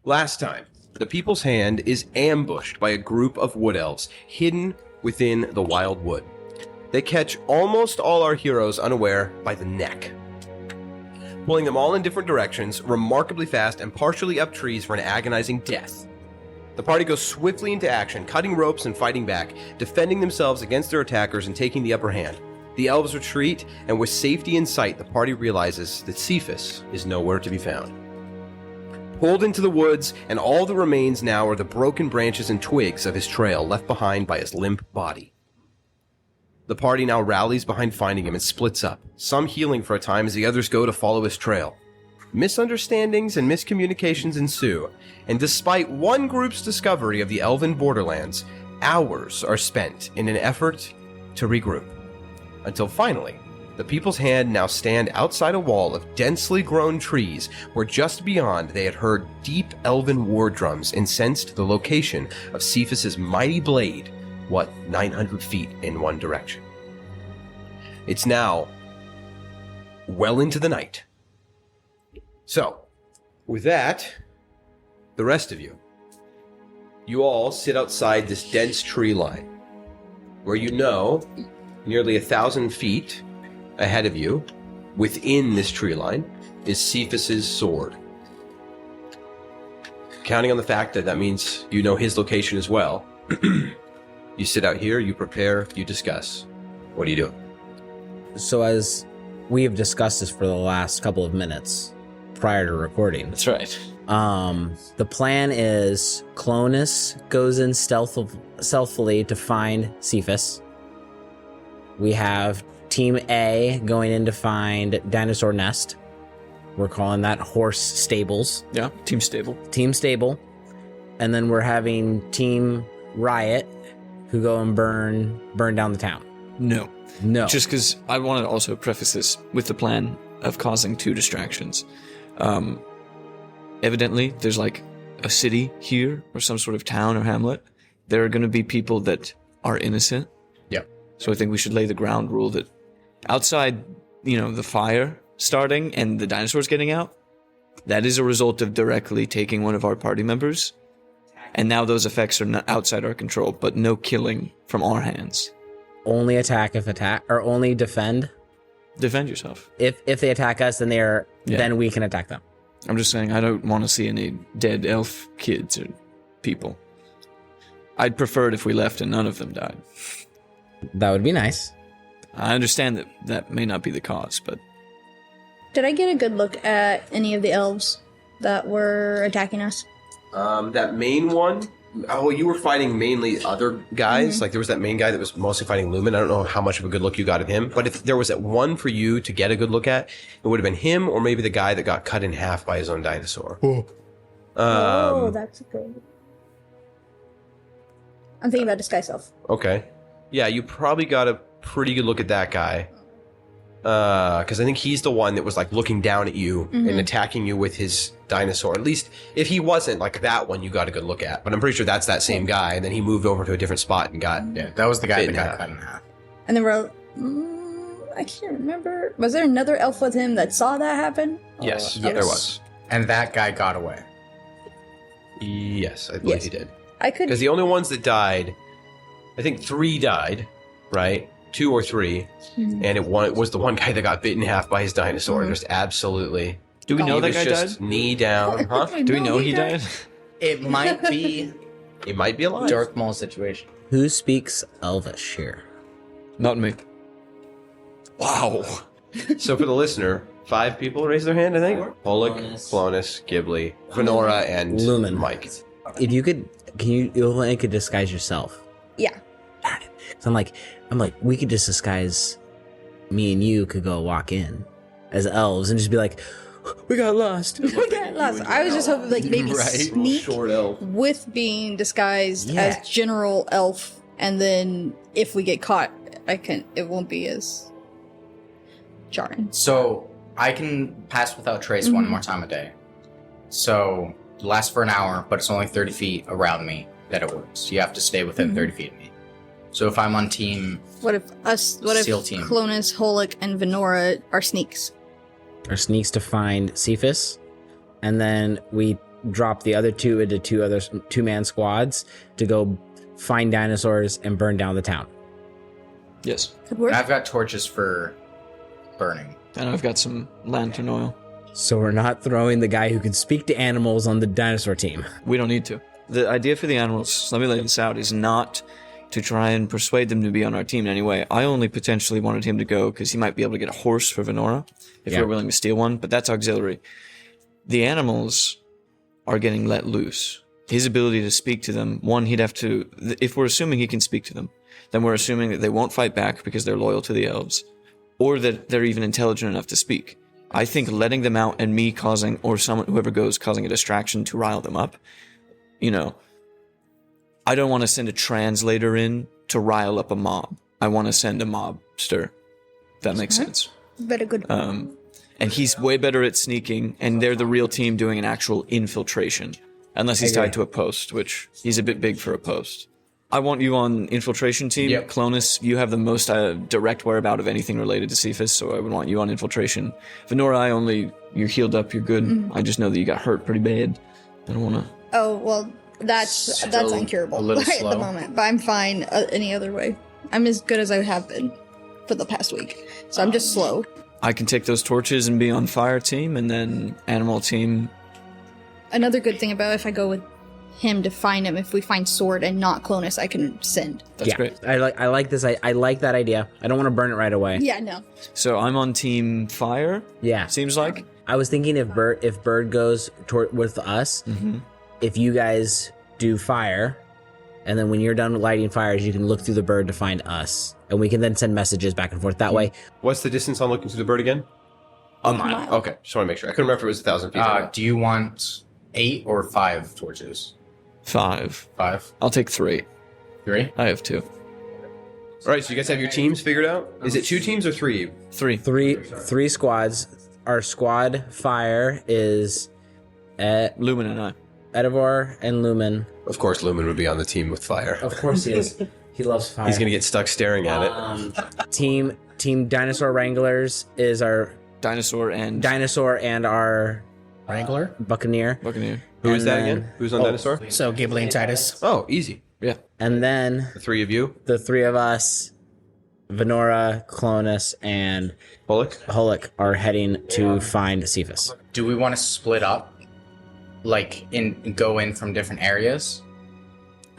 Last time, the People's Hand is ambushed by a group of wood elves hidden within the wild wood. They catch almost all our heroes unaware by the neck, pulling them all in different directions, remarkably fast and partially up trees for an agonizing death. The party goes swiftly into action, cutting ropes and fighting back, defending themselves against their attackers and taking the upper hand. The elves retreat, and with safety in sight, the party realizes that Ceuphus is nowhere to be found. Pulled into the woods, and all that remains now are the broken branches and twigs of his trail left behind by his limp body. The party now rallies behind finding him and splits up, some healing for a time as the others go to follow his trail. Misunderstandings and miscommunications ensue, and despite one group's discovery of the elven borderlands, hours are spent in an effort to regroup. Until finally, the People's Hand now stand outside a wall of densely grown trees where just beyond they had heard deep elven war drums and sensed the location of Ceuphus's mighty blade, 900 feet in one direction. It's now well into the night. So, with that, the rest of you all sit outside this dense tree line, where nearly 1,000 feet ahead of you, within this tree line, is Ceuphus's sword. Counting on the fact that means you know his location as well, you sit out here, you prepare, you discuss. What are you doing? So as we have discussed this for the last couple of minutes prior to recording. That's right. The plan is Clonus goes in stealthily to find Ceuphus. We have Team A going in to find Dinosaur Nest. We're calling that Horse Stables. Yeah, Team Stable. Team Stable. And then we're having Team Riot who go and burn down the town. No. Just because I want to also preface this with the plan of causing two distractions. Evidently, there's like a city here or some sort of town or hamlet. There are going to be people that are innocent. Yeah. So I think we should lay the ground rule that outside, the fire starting and the dinosaurs getting out, that is a result of directly taking one of our party members. And now those effects are not outside our control, but no killing from our hands. Only attack if attack, or only defend. Defend yourself. If they attack us, then then we can attack them. I'm just saying I don't want to see any dead elf kids or people. I'd prefer it if we left and none of them died. That would be nice. I understand that may not be the cause, but... Did I get a good look at any of the elves that were attacking us? That main one... Oh, you were fighting mainly other guys? Mm-hmm. Like, there was that main guy that was mostly fighting Lumen. I don't know how much of a good look you got at him. But if there was that one for you to get a good look at, it would have been him or maybe the guy that got cut in half by his own dinosaur. Oh, that's good. I'm thinking about Disguise Self. Okay. Yeah, you probably got a pretty good look at that guy. Because I think he's the one that was like looking down at you and attacking you with his dinosaur. At least if he wasn't like that one, you got a good look at. But I'm pretty sure that's that same guy. And then he moved over to a different spot and got that was the guy that got cut in half. And then I can't remember. Was there another elf with him that saw that happen? Yes, there was. And that guy got away. Yes, I believe he did. Because the only ones that died, I think 3 died, right? 2 or 3, and it was the one guy that got bit in half by his dinosaur. Just absolutely. Do we know that guy just died? Knee down, huh? Do we know he died? It might be. It might be alive. Dark Maul situation. Who speaks Elvish here? Not me. Wow. So for the listener, 5 people raised their hand, I think. Pollock, Clonus, Ghibli, Venora, and Lumen. Mike. If you could, you could disguise yourself. Yeah. So I'm like, we could just disguise. Me and you could go walk in as elves and just be like, we got lost. We got lost. I was just hoping maybe sneak short elf with being disguised as general elf, and then if we get caught, it won't be as jarring. So I can pass without trace one more time a day. So it lasts for an hour, but it's only 30 feet around me that it works. You have to stay within 30 feet of me. So if I'm on team... What if Clonus, Holic, and Venora are sneaks? Are sneaks to find Ceuphus, and then we drop the other two into two-man squads to go find dinosaurs and burn down the town. Yes. Could work. And I've got torches for burning. And I've got some lantern oil. So we're not throwing the guy who can speak to animals on the dinosaur team. We don't need to. The idea for the animals, let me lay this out, is not to try and persuade them to be on our team in any way. I only potentially wanted him to go because he might be able to get a horse for Venora if Yeah. we're willing to steal one, but that's auxiliary. The animals are getting let loose. His ability to speak to them, one, he'd have to, if we're assuming he can speak to them, then we're assuming that they won't fight back because they're loyal to the elves, or that they're even intelligent enough to speak. I think letting them out and me causing, or someone, whoever goes, causing a distraction to rile them up, you know, I don't want to send a translator in to rile up a mob. I want to send a mobster. That makes sense. Very good. And he's way better at sneaking, and they're the real team doing an actual infiltration. Unless he's tied to a post, which he's a bit big for a post. I want you on infiltration team. Yep. Clonus, you have the most direct whereabout of anything related to Ceuphus, so I would want you on infiltration. Venora, you're healed up, you're good. Mm-hmm. I just know that you got hurt pretty bad. I don't want to... Oh, well, that's incurable a little right at slow. the moment. But I'm fine any other way. I'm as good as I have been for the past week. So I'm just slow. I can take those torches and be on fire team, and then animal team. Another good thing about if I go with him to find him, if we find Sword and not Clonus, I can send. That's great. I like this. I like that idea. I don't want to burn it right away. Yeah, no. So I'm on team fire, Yeah. seems like. I was thinking if Bird goes with us, if you guys do fire, and then when you're done lighting fires, you can look through the bird to find us, and we can then send messages back and forth that way. What's the distance on looking through the bird again? A mile. Okay, just want to make sure. I couldn't remember if it was 1,000 feet. Do you want 8 or 5 torches? 5. 5? I'll take 3. 3? I have 2. All right, so you guys have your teams figured out? Is it 2 teams or 3? 3. Three squads. Our squad fire is Lumen and I. Edivor and Lumen. Of course, Lumen would be on the team with fire. Of course he is. He loves fire. He's going to get stuck staring at it. Team Dinosaur Wranglers is our Dinosaur and our Wrangler. Buccaneer. Buccaneer. Who is and that then- again? Who's on Dinosaur? So Ghibli and Titus. Oh, easy. Yeah. And then The 3 of you. the three of us, Venora, Clonus, and Bullock. Hulk, are heading to find Ceuphus. Do we want to split up? Like, go in from different areas?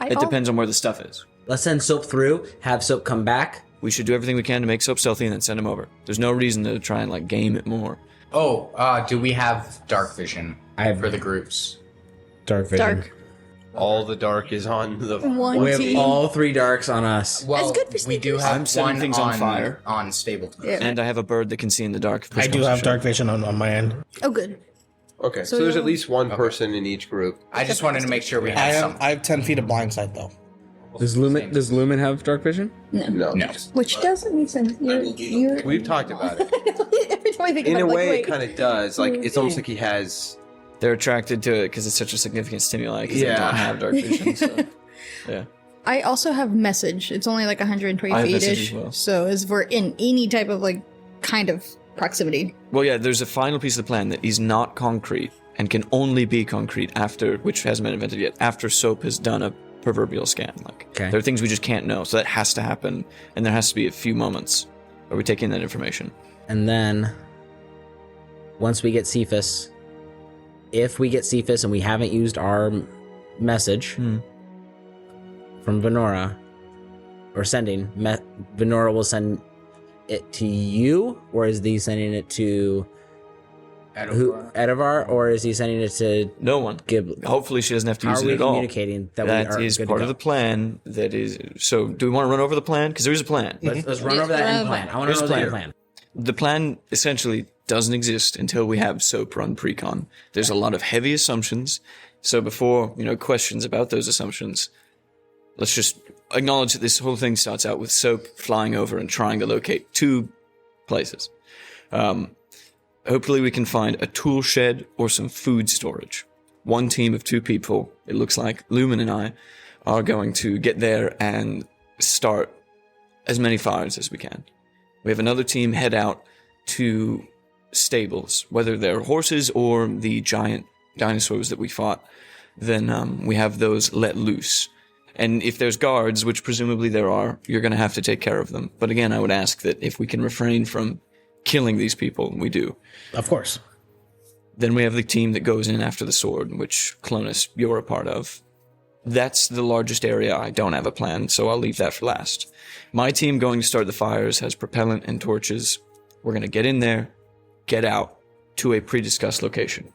It depends on where the stuff is. Let's send Soap through, have Soap come back. We should do everything we can to make Soap stealthy and then send him over. There's no reason to try and game it more. Oh, do we have dark vision I have for the groups? dark vision. Dark. All the dark is on the... One We have team. all 3 darks on us. Well, good for we do sneakers. have I'm setting one things on fire. on Stapleton. Yeah. And I have a bird that can see in the dark. I do have dark vision on my end. Oh, good. Okay, so So there's you'll- at least one person in each group. I just wanted to make sure we had some. I have 10 feet of blind sight though. Does Lumen have dark vision? No. No. Which doesn't make sense. You're We've talked about it. every time I think In about a it, way, like, it kind of does. Like, it's almost like he has... They're attracted to it because it's such a significant stimuli because they Yeah. don't have dark vision. So. Yeah. I also have message. It's only like 120 I have feet message ish. as well. So as we're in any type of kind of proximity. Well, yeah, there's a final piece of the plan that is not concrete and can only be concrete after, which hasn't been invented yet, after Soap has done a proverbial scan. Okay. There are things we just can't know, so that has to happen, and there has to be a few moments where we take in that information. And then, once we get Ceuphus, if we get Ceuphus and we haven't used our message from Venora, or sending, Venora will send it to you, or is he sending it to Edivor, or is he sending it to No one. Ghibli? Hopefully she doesn't have to How use are we it at all. communicating that we are That is good to part go? of the plan. That is. So, do we want to run over the plan? Because there is a plan. Let's run over that end plan. I want to Here's know the the end plan. plan. The plan essentially doesn't exist until we have Soap run precon. There's a lot of heavy assumptions. So before, questions about those assumptions, let's just acknowledge that this whole thing starts out with Soap flying over and trying to locate 2 places. Hopefully we can find a tool shed or some food storage. One team of 2 people, it looks like Lumen and I, are going to get there and start as many fires as we can. We have another team head out to stables, whether they're horses or the giant dinosaurs that we fought, then we have those let loose. And if there's guards, which presumably there are, you're going to have to take care of them. But again, I would ask that if we can refrain from killing these people, we do. Of course. Then we have the team that goes in after the sword, which, Clonus, you're a part of. That's the largest area. I don't have a plan, so I'll leave that for last. My team going to start the fires has propellant and torches. We're going to get in there, get out to a pre-discussed location.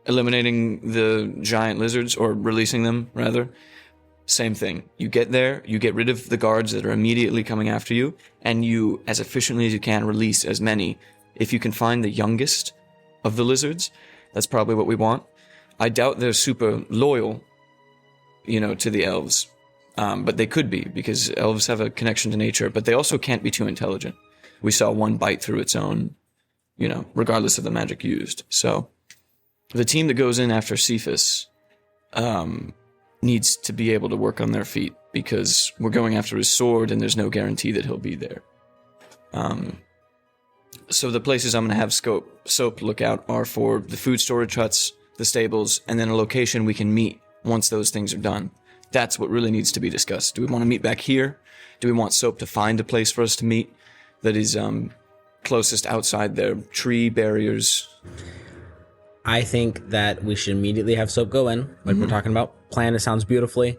Eliminating the giant lizards, or releasing them, rather. Same thing. You get there, you get rid of the guards that are immediately coming after you, and you, as efficiently as you can, release as many. If you can find the youngest of the lizards, that's probably what we want. I doubt they're super loyal, to the elves. But they could be, because elves have a connection to nature, but they also can't be too intelligent. We saw one bite through its own, regardless of the magic used. So the team that goes in after Ceuphus needs to be able to work on their feet, because we're going after his sword and there's no guarantee that he'll be there. So the places I'm going to have Soap look out are for the food storage huts, the stables, and then a location we can meet once those things are done. That's what really needs to be discussed. Do we want to meet back here? Do we want Soap to find a place for us to meet that is closest outside their tree barriers? I think that we should immediately have Soap go in, like we're talking about. Plan, it sounds beautifully.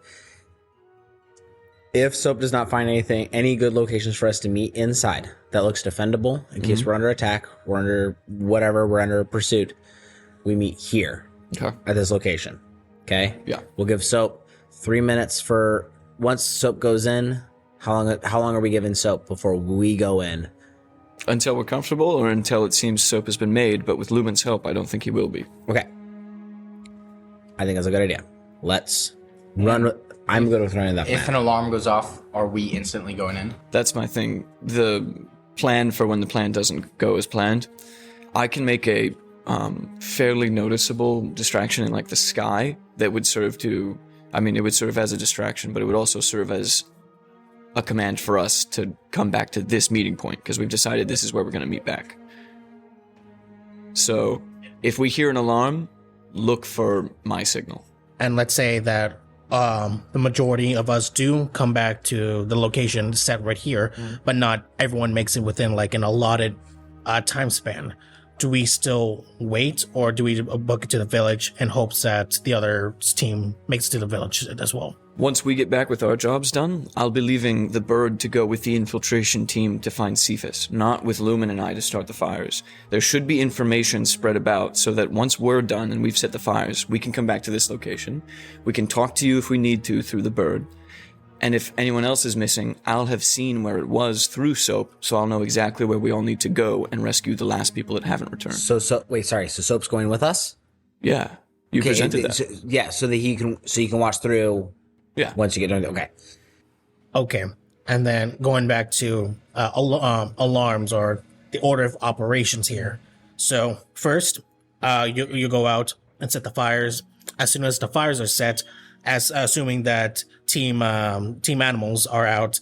If Soap does not find any good locations for us to meet inside that looks defendable, in case we're under attack, we're under pursuit, we meet here at this location. Okay? Yeah. We'll give Soap 3 minutes for once Soap goes in. How long are we giving Soap before we go in? Until we're comfortable, or until it seems Soap has been made, but with Lumen's help, I don't think he will be. Okay. I think that's a good idea. Let's run. I'm good with running that plan. If an alarm goes off, are we instantly going in? That's my thing. The plan for when the plan doesn't go as planned, I can make a fairly noticeable distraction in the sky that would serve to, it would serve as a distraction, but it would also serve as a command for us to come back to this meeting point, because we've decided this is where we're going to meet back. So if we hear an alarm, look for my signal. And let's say that the majority of us do come back to the location set right here, but not everyone makes it within an allotted time span. Do we still wait, or do we book it to the village in hopes that the other team makes it to the village as well? Once we get back with our jobs done, I'll be leaving the bird to go with the infiltration team to find Ceuphus, not with Lumen and I to start the fires. There should be information spread about so that once we're done and we've set the fires, we can come back to this location. We can talk to you if we need to through the bird. And if anyone else is missing, I'll have seen where it was through Soap, so I'll know exactly where we all need to go and rescue the last people that haven't returned. So Soap's going with us? Yeah. You presented that. So that you can watch through. Yeah. Once you get done. Okay. And then going back to alarms, or the order of operations here. So first, you go out and set the fires. As soon as the fires are set, assuming that team animals are out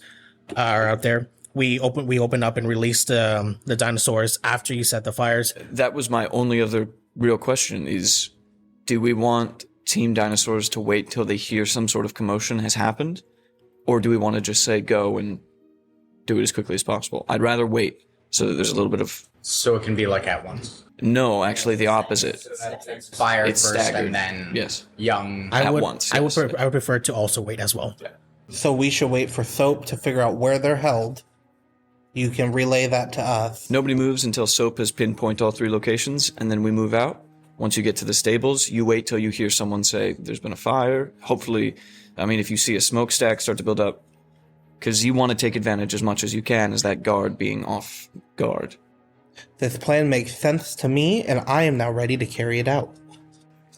there, we open up and release the dinosaurs after you set the fires. That was my only other real question: is do we want team dinosaurs to wait till they hear some sort of commotion has happened, or do we want to just say go and do it as quickly as possible? I'd rather wait so that there's a little bit of... So it can be at once? No, actually the opposite. Fire It's first staggered. and then Yes. young At once, I yes. would prefer to also wait as well. Yeah. So we should wait for Soap to figure out where they're held. You can relay that to us. Nobody moves until Soap has pinpointed all 3 locations, and then we move out. Once you get to the stables, you wait till you hear someone say, there's been a fire. Hopefully, if you see a smokestack start to build up, because you want to take advantage as much as you can as that guard being off guard. This plan makes sense to me, and I am now ready to carry it out.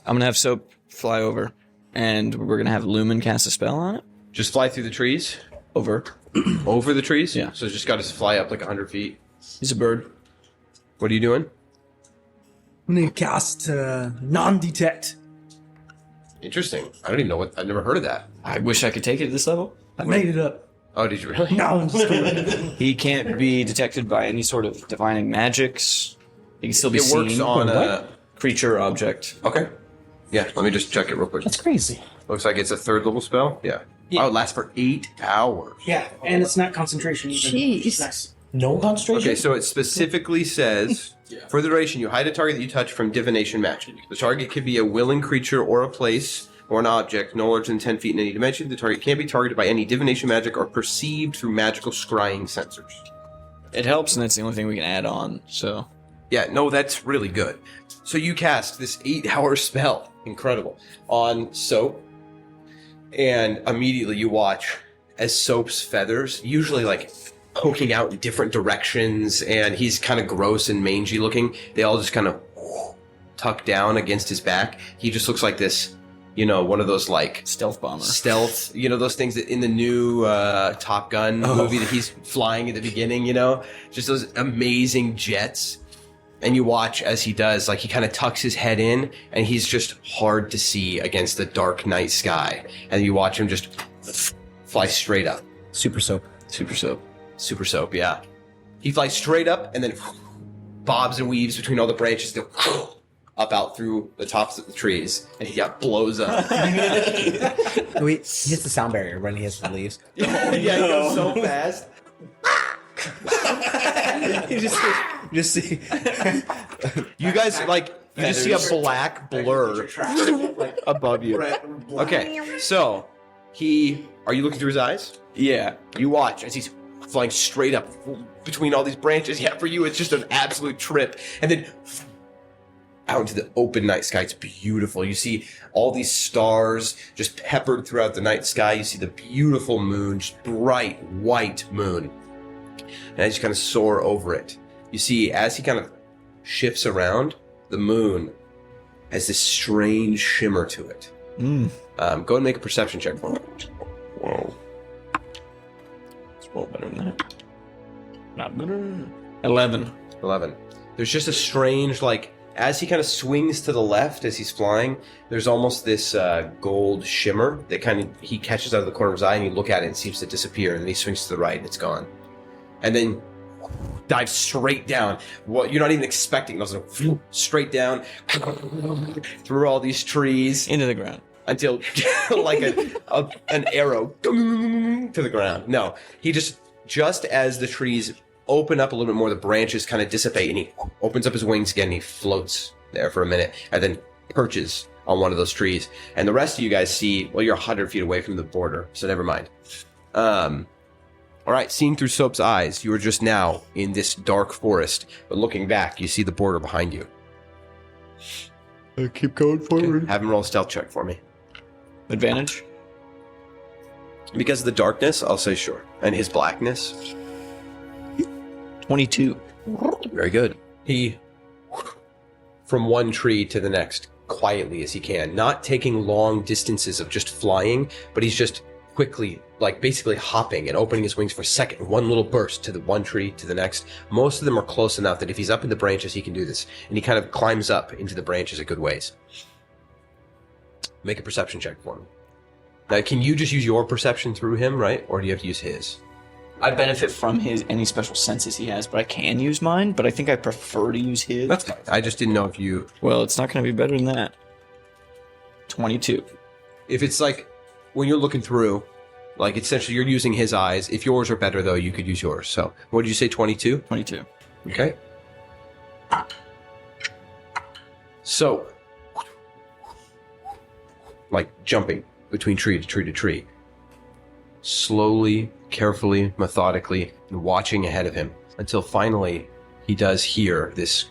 I'm going to have Soap fly over, and we're going to have Lumen cast a spell on it. Just fly through the trees? Over. Over the trees? Yeah. So just got to fly up 100 feet. He's a bird. What are you doing? I'm gonna cast non-detect. Interesting. I don't even know I've never heard of that. I wish I could take it at this level. I made it up. Oh, did you really? No, I'm just kidding. He can't be detected by any sort of divining magics. He can still be It seen. works on creature or object. Okay. Yeah, let me just check it real quick. That's crazy. Looks like it's a 3rd level spell. Yeah. Yeah. Oh, it lasts for 8 hours. Yeah, and it's not concentration either. Jeez. Which is nice. No concentration? Okay, so it specifically says, for the duration, you hide a target that you touch from divination magic. The target could be a willing creature or a place or an object no larger than 10 feet in any dimension. The target can't be targeted by any divination magic or perceived through magical scrying sensors. It helps, and that's the only thing we can add on. So Yeah, no, that's really good. So you cast this 8-hour spell, incredible, on Soap, and immediately you watch as Soap's feathers, usually like poking out in different directions, and he's kind of gross and mangy looking, they all just kind of tuck down against his back. He just looks like this, one of those like stealth bomber. stealth, those things that in the new Top Gun movie that he's flying at the beginning, just those amazing jets. And you watch as he does, like he kind of tucks his head in, and he's just hard to see against the dark night sky. And you watch him just fly straight up. Super soap. Super soap. Super Soap, yeah. He flies straight up and then bobs and weaves between all the branches, then up out through the tops of the trees, and he blows up. He hits the sound barrier when he hits the leaves. Yeah, he goes so fast. You just see. You guys, you just see a black blur above you. Okay, so are you looking through his eyes? Yeah. You watch as he's flying straight up between all these branches. Yeah, for you, it's just an absolute trip. And then out into the open night sky. It's beautiful. You see all these stars just peppered throughout the night sky. You see the beautiful moon, just bright white moon. And as you kind of soar over it, you see as he kind of shifts around, the moon has this strange shimmer to it. Go ahead and make a perception check for me. Whoa. It's well better than that. Not better. 11. 11. There's just a strange, as he kind of swings to the left as he's flying, there's almost this gold shimmer that he catches out of the corner of his eye, and you look at it and it seems to disappear, and then he swings to the right and it's gone. And then dives straight down. Well, you're not even expecting those. Straight down through all these trees Into the ground. until like an arrow to the ground. No, he just as the trees open up a little bit more, the branches kind of dissipate, and he opens up his wings again, and he floats there for a minute, and then perches on one of those trees. And the rest of you guys see, well, you're 100 feet away from the border, so never mind. All right, seeing through Soap's eyes, you are just now in this dark forest, but looking back, you see the border behind you. Keep going forward. Okay, have him roll a stealth check for me. Advantage? Because of the darkness, I'll say sure. And his blackness. 22. Very good. He, from one tree to the next, quietly as he can, not taking long distances of just flying, but he's just quickly, basically hopping and opening his wings for a second, one little burst to the one tree to the next. Most of them are close enough that if he's up in the branches, he can do this. And he kind of climbs up into the branches a good ways. Make a perception check for him. Now, can you just use your perception through him, right? Or do you have to use his? I benefit from any special senses he has, but I can use mine, but I think I prefer to use his. That's fine. I just didn't know if you... Well, it's not going to be better than that. 22. If it's when you're looking through, essentially you're using his eyes. If yours are better, though, you could use yours. So, what did you say, 22? 22. Okay. So, jumping between tree to tree to tree. Slowly, carefully, methodically, and watching ahead of him until finally he does hear this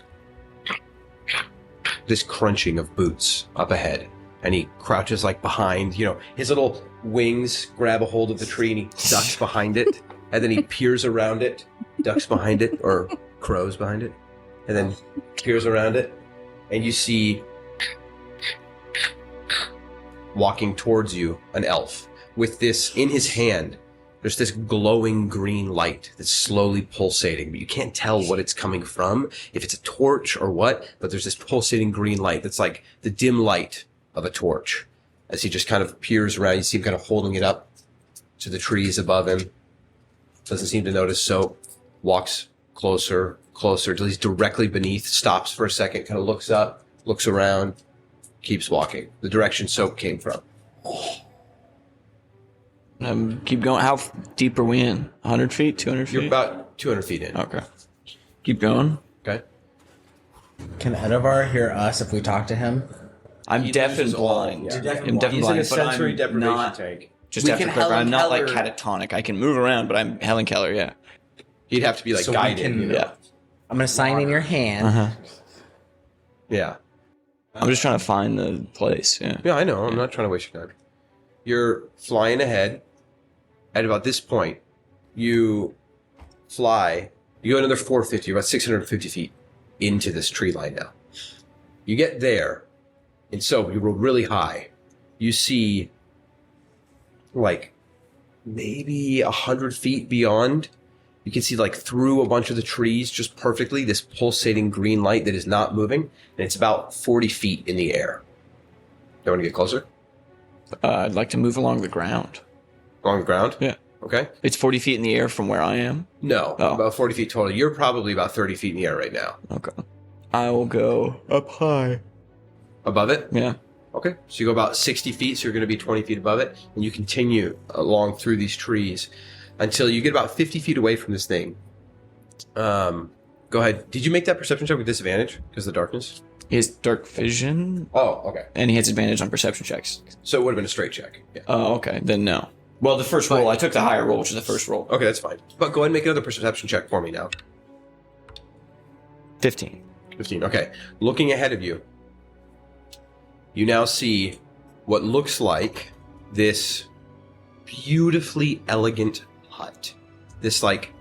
crunching of boots up ahead. And he crouches behind, his little wings grab a hold of the tree and he ducks behind it. And then he peers around it, ducks behind it, or crows behind it. And then peers around it. And you see, walking towards you, an elf. With this in his hand, there's this glowing green light that's slowly pulsating, but you can't tell what it's coming from, if it's a torch or what, but there's this pulsating green light that's like the dim light of a torch. As he just kind of peers around, you see him kind of holding it up to the trees above him. Doesn't seem to notice, so walks closer till he's directly beneath, stops for a second, kind of looks up, looks around, keeps walking. The direction Soap came from. Keep going. How deep are we in? 100 feet? 200 feet? You're about 200 feet in. Okay. Keep going. Okay. Can Edovar hear us if we talk to him? I'm He deaf and loses all- blind. yeah. I'm deaf and He's in a blind, but sensory I'm deprivation not. tank. Just We after can Clipper, I'm not like Helen catatonic. I can move around, but I'm Helen Keller, yeah. He'd have to be like So we guided. can- you know? Yeah. I'm gonna sign in your hand. Uh-huh. Yeah. I'm just trying to find the place, yeah. Yeah, I know. I'm not trying to waste your time. You're flying ahead. At about this point, you fly. You go another 450, about 650 feet into this tree line now. You get there, and so you roll really high. You see, like, maybe 100 feet beyond. You can see, like, through a bunch of the trees just perfectly, this pulsating green light that is not moving, and it's about 40 feet in the air. You want to get closer? I'd like to move along the ground. Along the ground? Yeah. Okay. It's 40 feet in the air from where I am? No, Oh. about 40 feet total. You're probably about 30 feet in the air right now. Okay. I will go up high. Above it? Yeah. Okay. So you go about 60 feet, so you're going to be 20 feet above it, and you continue along through these trees until you get about 50 feet away from this thing. Go ahead. Did you make that perception check with disadvantage because of the darkness? He has dark vision, Oh, okay. and he has advantage on perception checks. So it would have been a straight check. Yeah. Oh, okay. Then no. Well, the first roll, I took the higher roll, which is the first roll. Okay, that's fine. But go ahead and make another perception check for me now. 15. 15. Okay. Looking ahead of you, you now see what looks like this beautifully elegant hut. This, like,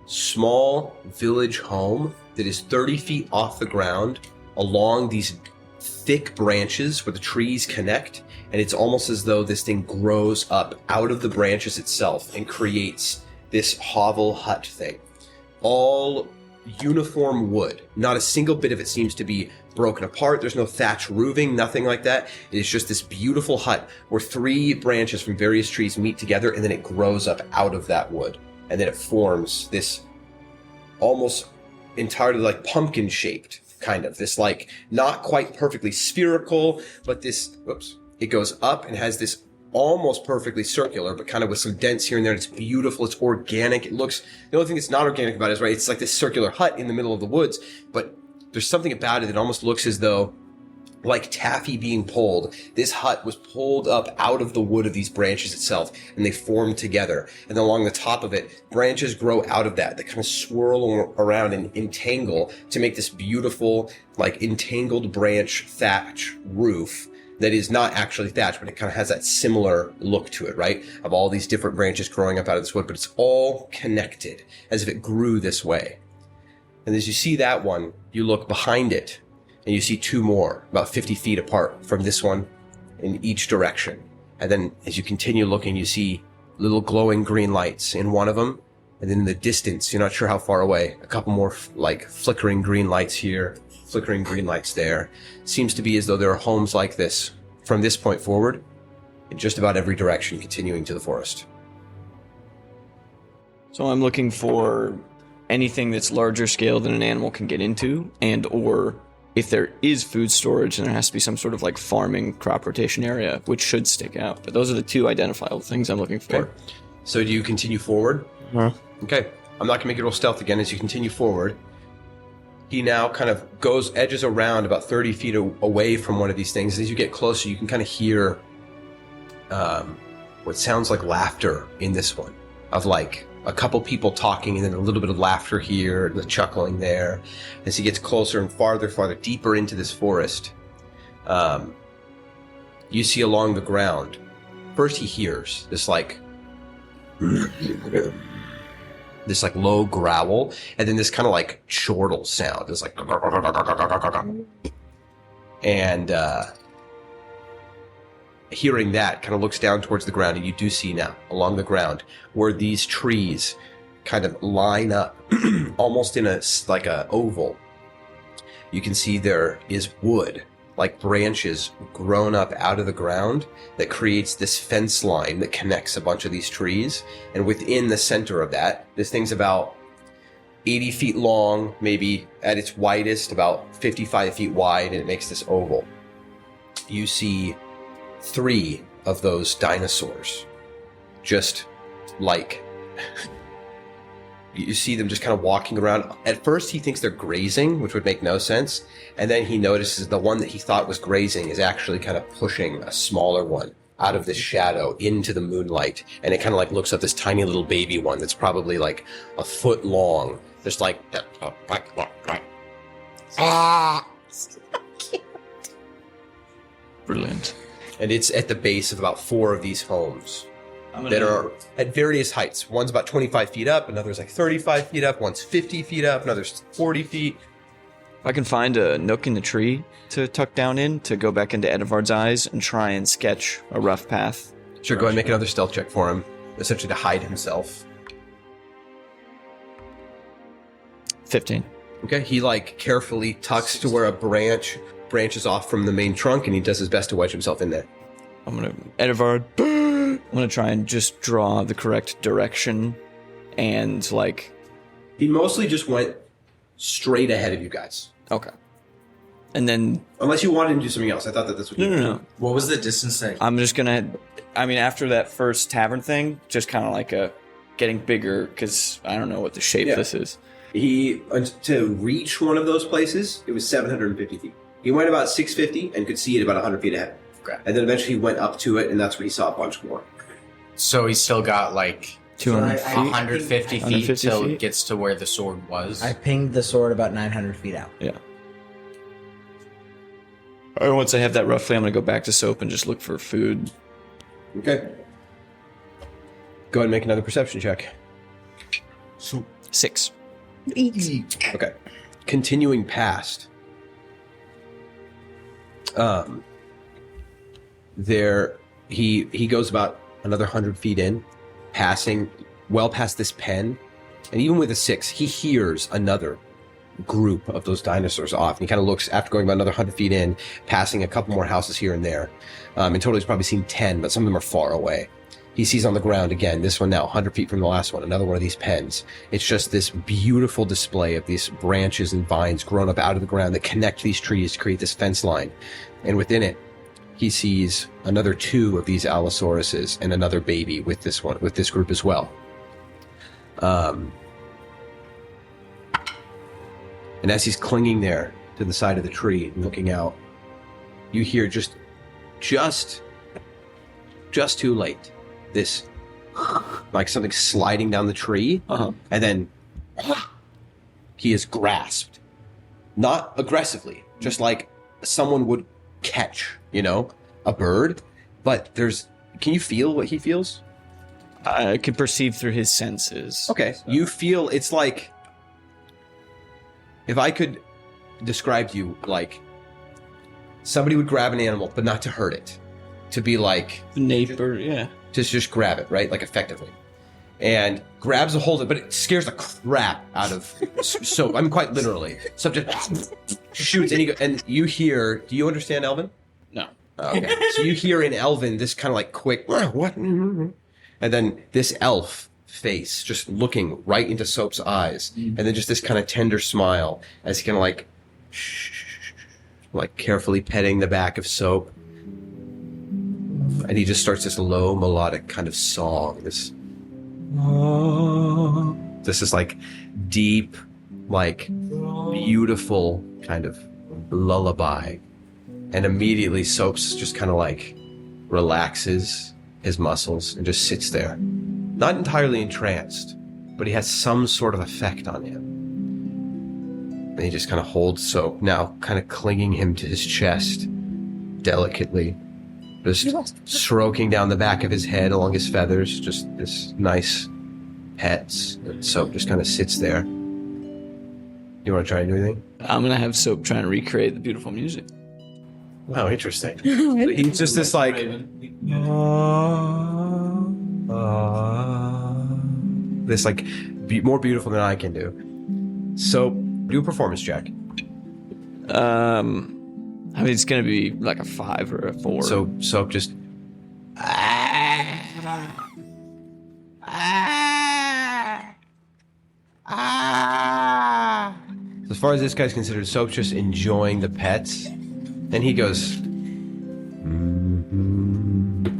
small village home that is 30 feet off the ground along these thick branches where the trees connect. And it's almost as though this thing grows up out of the branches itself and creates this hovel hut thing. All uniform wood. Not a single bit of it seems to be broken apart. There's no thatch roofing, nothing like that. It is just this beautiful hut where 3 branches from various trees meet together and then it grows up out of that wood. And then it forms this almost entirely like pumpkin shaped kind of. This like not quite perfectly spherical, but this, it goes up and has this almost perfectly circular, but kind of with some dents here and there. It's beautiful. It's organic. It looks, the only thing that's not organic about it is, right, it's like this circular hut in the middle of the woods, but there's something about it that almost looks as though, like taffy being pulled, this hut was pulled up out of the wood of these branches itself, and they formed together. And then along the top of it, branches grow out of that kind of swirl around and entangle to make this beautiful, like entangled branch thatch roof that is not actually thatched, but it kind of has that similar look to it, right? Of all these different branches growing up out of this wood, but it's all connected as if it grew this way. And as you see that one, you look behind it, and you see 2 more, about 50 feet apart from this one in each direction. And then as you continue looking, you see little glowing green lights in one of them. And then in the distance, you're not sure how far away, a couple more like flickering green lights here, flickering green lights there. Seems to be as though there are homes like this from this point forward in just about every direction, continuing to the forest. So I'm looking for anything that's larger scale than an animal can get into, and or if there is food storage, then there has to be some sort of like farming crop rotation area, which should stick out. But those are the 2 identifiable things I'm looking for. Okay. So do you continue forward? Okay. I'm not going to make it roll stealth again. As you continue forward, he now kind of edges around about 30 feet away from one of these things. As you get closer, you can kind of hear what sounds like laughter in this one, of like a couple people talking and then a little bit of laughter here and the chuckling there. As he gets closer and farther deeper into this forest, you see along the ground, first he hears this like low growl, and then this kind of like chortle sound. It's like, and hearing that, kind of looks down towards the ground, and you do see now along the ground where these trees kind of line up almost in a oval. You can see there is wood, like branches grown up out of the ground, that creates this fence line that connects a bunch of these trees. And within the center of that, this thing's about 80 feet long, maybe at its widest, about 55 feet wide, and it makes this oval. You see 3 of those dinosaurs, just like... You see them just kind of walking around. At first, he thinks they're grazing, which would make no sense. And then he notices the one that he thought was grazing is actually kind of pushing a smaller one out of this shadow into the moonlight. And it kind of like looks at this tiny little baby one that's probably like a foot long. Just like... Brilliant. And it's at the base of about 4 of these homes that are at various heights. One's about 25 feet up, another's like 35 feet up, one's 50 feet up, another's 40 feet. If I can find a nook in the tree to tuck down in, to go back into Edivard's eyes and try and sketch a rough path. Sure, go ahead and make another stealth check for him, essentially to hide himself. 15. Okay, he like carefully tucks to where a branch branches off from the main trunk, and he does his best to wedge himself in there. I'm gonna... Edivard... I'm gonna try and just draw the correct direction and, like... He mostly just went straight ahead of you guys. Okay. And then... Unless you wanted him to do something else. I thought that this would be... No. What was the distance that? I'm just gonna... I mean, after that first tavern thing, just kind of like a... Getting bigger, because I don't know what the shape this is. He... To reach one of those places, it was 750 feet. He went about 650 and could see it about 100 feet ahead. Okay. And then eventually he went up to it, and that's where he saw a bunch more. So he's still got like 200 feet? 150 feet 150 till feet? it gets to where the sword was. I pinged the sword about 900 feet out. Yeah. Or once I have that roughly, I'm gonna go back to Soap and just look for food. Okay. Go ahead and make another perception check. 6. Okay. Continuing past. There, he goes about another 100 feet in, passing well past this pen, and even with a 6, he hears another group of those dinosaurs off. And he kind of looks, after going about another 100 feet in, passing a couple more houses here and there. In total, he's probably seen 10, but some of them are far away. He sees on the ground again, this one now, 100 feet from the last one, another one of these pens. It's just this beautiful display of these branches and vines grown up out of the ground that connect these trees to create this fence line. And within it, he sees another 2 of these Allosauruses and another baby with this one, with this group as well. And as he's clinging there to the side of the tree and looking out, you hear just too late, this, like something sliding down the tree, and then he is grasped. Not aggressively, just like someone would catch, a bird, but can you feel what he feels? I can perceive through his senses. Okay, you feel, it's like, if I could describe to you, like, somebody would grab an animal, but not to hurt it. To be like... Neighbor, yeah. Just grab it, right? Like, effectively. And grabs a hold of it, but it scares the crap out of Soap. I mean, quite literally. So just shoots, and you hear... Do you understand Elven? No. Okay. So you hear in Elven this kind of like quick... What? And then this elf face just looking right into Soap's eyes. And then just this kind of tender smile as he kind of like carefully petting the back of Soap. And he just starts this low melodic kind of song. This is like deep, like beautiful kind of lullaby. And immediately Soap's just kind of like relaxes his muscles and just sits there. Not entirely entranced, but he has some sort of effect on him. And he just kind of holds Soap, now kind of clinging him to his chest, delicately. Just stroking down the back of his head along his feathers, just this nice pets. And Soap just kind of sits there. You want to try and do anything? I'm going to have Soap try and recreate the beautiful music. Wow, interesting. He's just this like... this like more beautiful than I can do. So, do a performance check. I mean, it's going to be like a 5 or a 4. So Soap just... far as this guy's considered, Soap's just enjoying the pets. And he goes,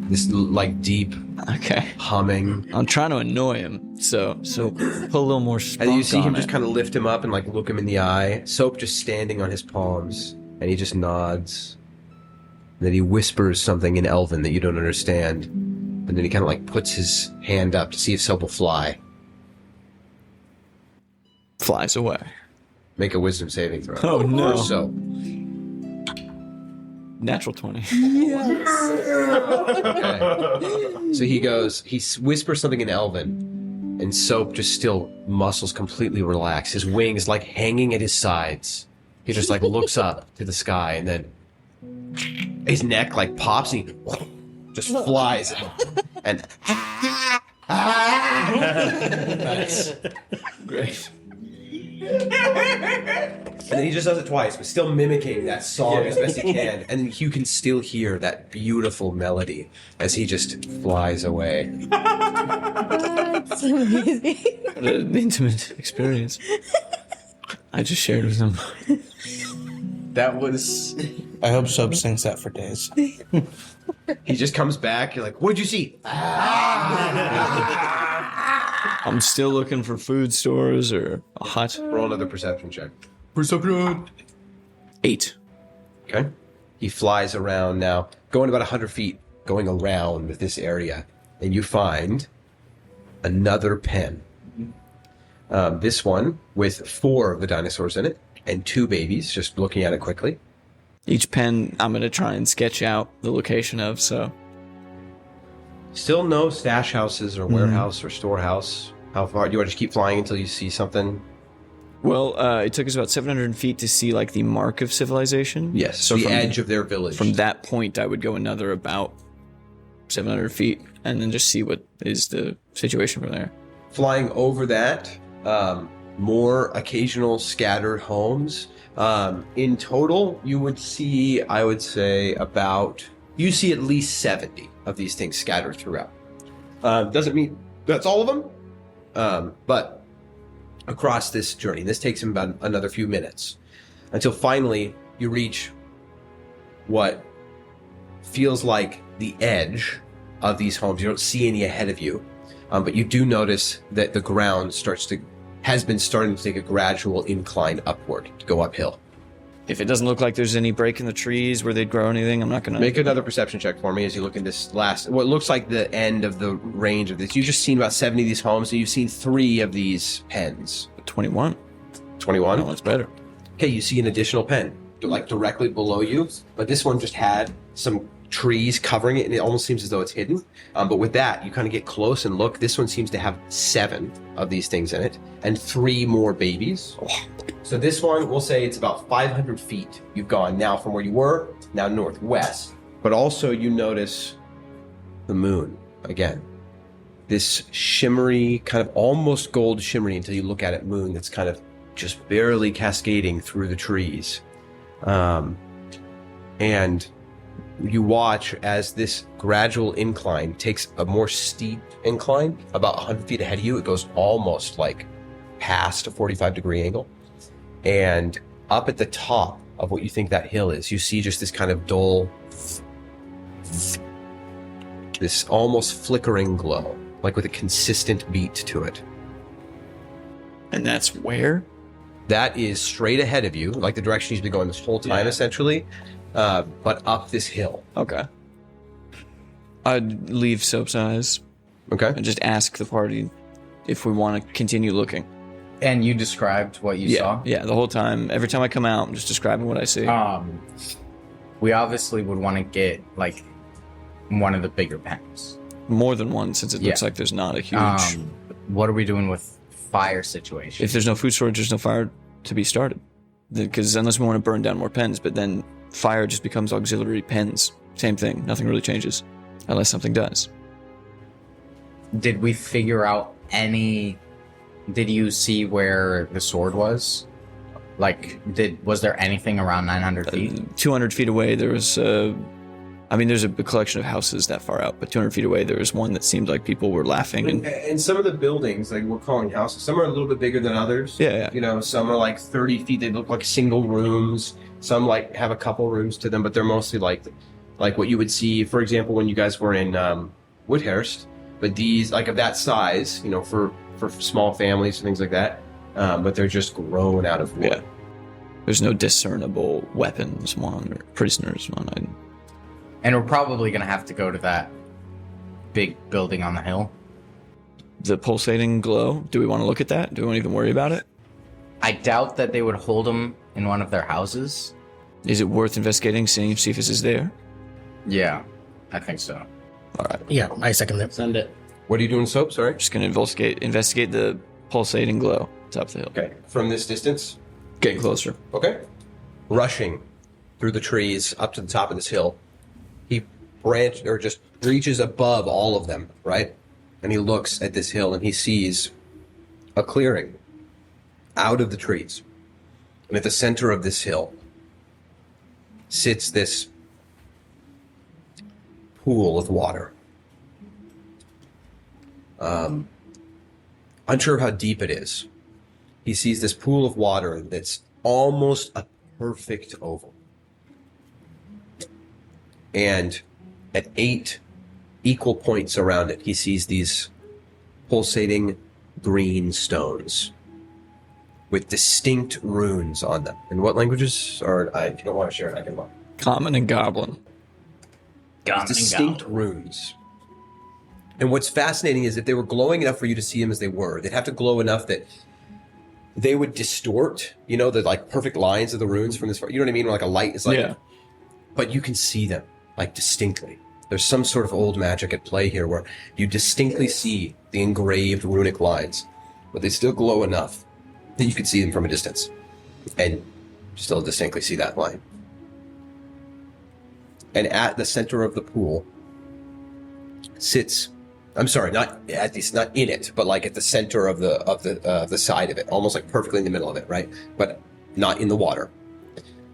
this like deep Okay. humming. I'm trying to annoy him, so put a little more spunk And you see him on just it. kind of lift him up and like look him in the eye. Soap just standing on his palms, and he just nods. And then he whispers something in Elven that you don't understand. And then he kind of like puts his hand up to see if Soap will fly. Flies away. Make a wisdom saving throw. Oh, no. For Soap. Natural 20. Okay. So he goes, whispers something in Elven, and Soap just still muscles completely relaxed. His wings like hanging at his sides. He just like looks up to the sky, and then his neck like pops, and he just flies. And nice. Great. And then he just does it twice, but still mimicking that song as best he can. And you can still hear that beautiful melody as he just flies away. That's amazing. What an intimate experience. I just shared with him. That was. I hope Soap sings that for days. He just comes back, you're like, what'd you see? I'm still looking for food stores or a hut. Roll another perception check. Perception! 8. Okay. He flies around now, going about 100 feet, going around this area, and you find another pen. This one with 4 of the dinosaurs in it, and 2 babies, just looking at it quickly. Each pen I'm going to try and sketch out the location of, so. Still no stash houses or warehouse or storehouse. How far? Do you want to just keep flying until you see something? Well, it took us about 700 feet to see, like, the mark of civilization. Yes, So the from- edge of their village. From that point, I would go another about 700 feet and then just see what is the situation from there. Flying over that, more occasional scattered homes. In total, you would see, I would say, you see at least 70 of these things scattered throughout. Doesn't mean that's all of them, but across this journey, this takes him about another few minutes until finally you reach what feels like the edge of these homes. You don't see any ahead of you, but you do notice that the ground has been starting to take a gradual incline upward to go uphill. If it doesn't look like there's any break in the trees where they'd grow anything, I'm not going to... Make another perception check for me as you look in this what looks like the end of the range of this. You've just seen about 70 of these homes, and you've seen 3 of these pens. 21. 21? That one's better. Okay, you see an additional pen, like directly below you, but this one just had some trees covering it, and it almost seems as though it's hidden. But with that, you kind of get close and look. This one seems to have 7 of these things in it, and 3 more babies. So this one, we'll say it's about 500 feet you've gone now from where you were, now northwest. But also you notice the moon again. This shimmery, kind of almost gold shimmery until you look at it, moon that's kind of just barely cascading through the trees. And you watch as this gradual incline takes a more steep incline, about 100 feet ahead of you. It goes almost like past a 45-degree angle. And up at the top of what you think that hill is, you see just this kind of dull, this almost flickering glow, like with a consistent beat to it. And that's where? That is straight ahead of you, like the direction he's been going this whole time, essentially, but up this hill. Okay. I'd leave Soap's eyes Okay. and just ask the party if we want to continue looking. And you described what you saw? Yeah, the whole time. Every time I come out, I'm just describing what I see. We obviously would want to get, like, one of the bigger pens. More than one, since it looks like there's not a huge... What are we doing with fire situation? If there's no food storage, there's no fire to be started. Because unless we want to burn down more pens, but then fire just becomes auxiliary pens. Same thing. Nothing really changes. Unless something does. Did we figure out any... Did you see where the sword was? Like, was there anything around 900 feet? 200 feet away, there was I I mean, there's a collection of houses that far out, but 200 feet away, there was one that seemed like people were laughing. And some of the buildings, like we're calling houses, some are a little bit bigger than others. Yeah. You know, some are like 30 feet. They look like single rooms. Some like have a couple rooms to them, but they're mostly like what you would see, for example, when you guys were in Woodhurst. But these, like of that size, you know, for small families and things like that. But they're just grown out of wood. Yeah. There's no discernible weapons one or prisoners one. And we're probably going to have to go to that big building on the hill. The pulsating glow, do we want to look at that? Do we want to even worry about it? I doubt that they would hold him in one of their houses. Is it worth investigating, seeing if Ceuphus is there? Yeah, I think so. All right. Yeah, I second that. Send it. What are you doing, Soap? Sorry? Just going to investigate the pulsating glow top of the hill. Okay. From this distance? Getting closer. Okay. Rushing through the trees up to the top of this hill. He just reaches above all of them, right? And he looks at this hill and he sees a clearing out of the trees. And at the center of this hill sits this pool of water. Unsure of how deep it is. He sees this pool of water that's almost a perfect oval. And at 8 equal points around it, he sees these pulsating green stones with distinct runes on them. In what languages? Or if you don't want to share it, I can look. Common and Goblin. Distinct runes. And what's fascinating is if they were glowing enough for you to see them as they were, they'd have to glow enough that they would distort, you know, the like perfect lines of the runes from this far. You know what I mean? Where like a light is like, Yeah. But you can see them like distinctly. There's some sort of old magic at play here where you distinctly see the engraved runic lines, but they still glow enough that you can see them from a distance and still distinctly see that line. And at the center of the pool sits, I'm sorry, not at least not in it, but like at the center of the side of it, almost like perfectly in the middle of it, right? But not in the water.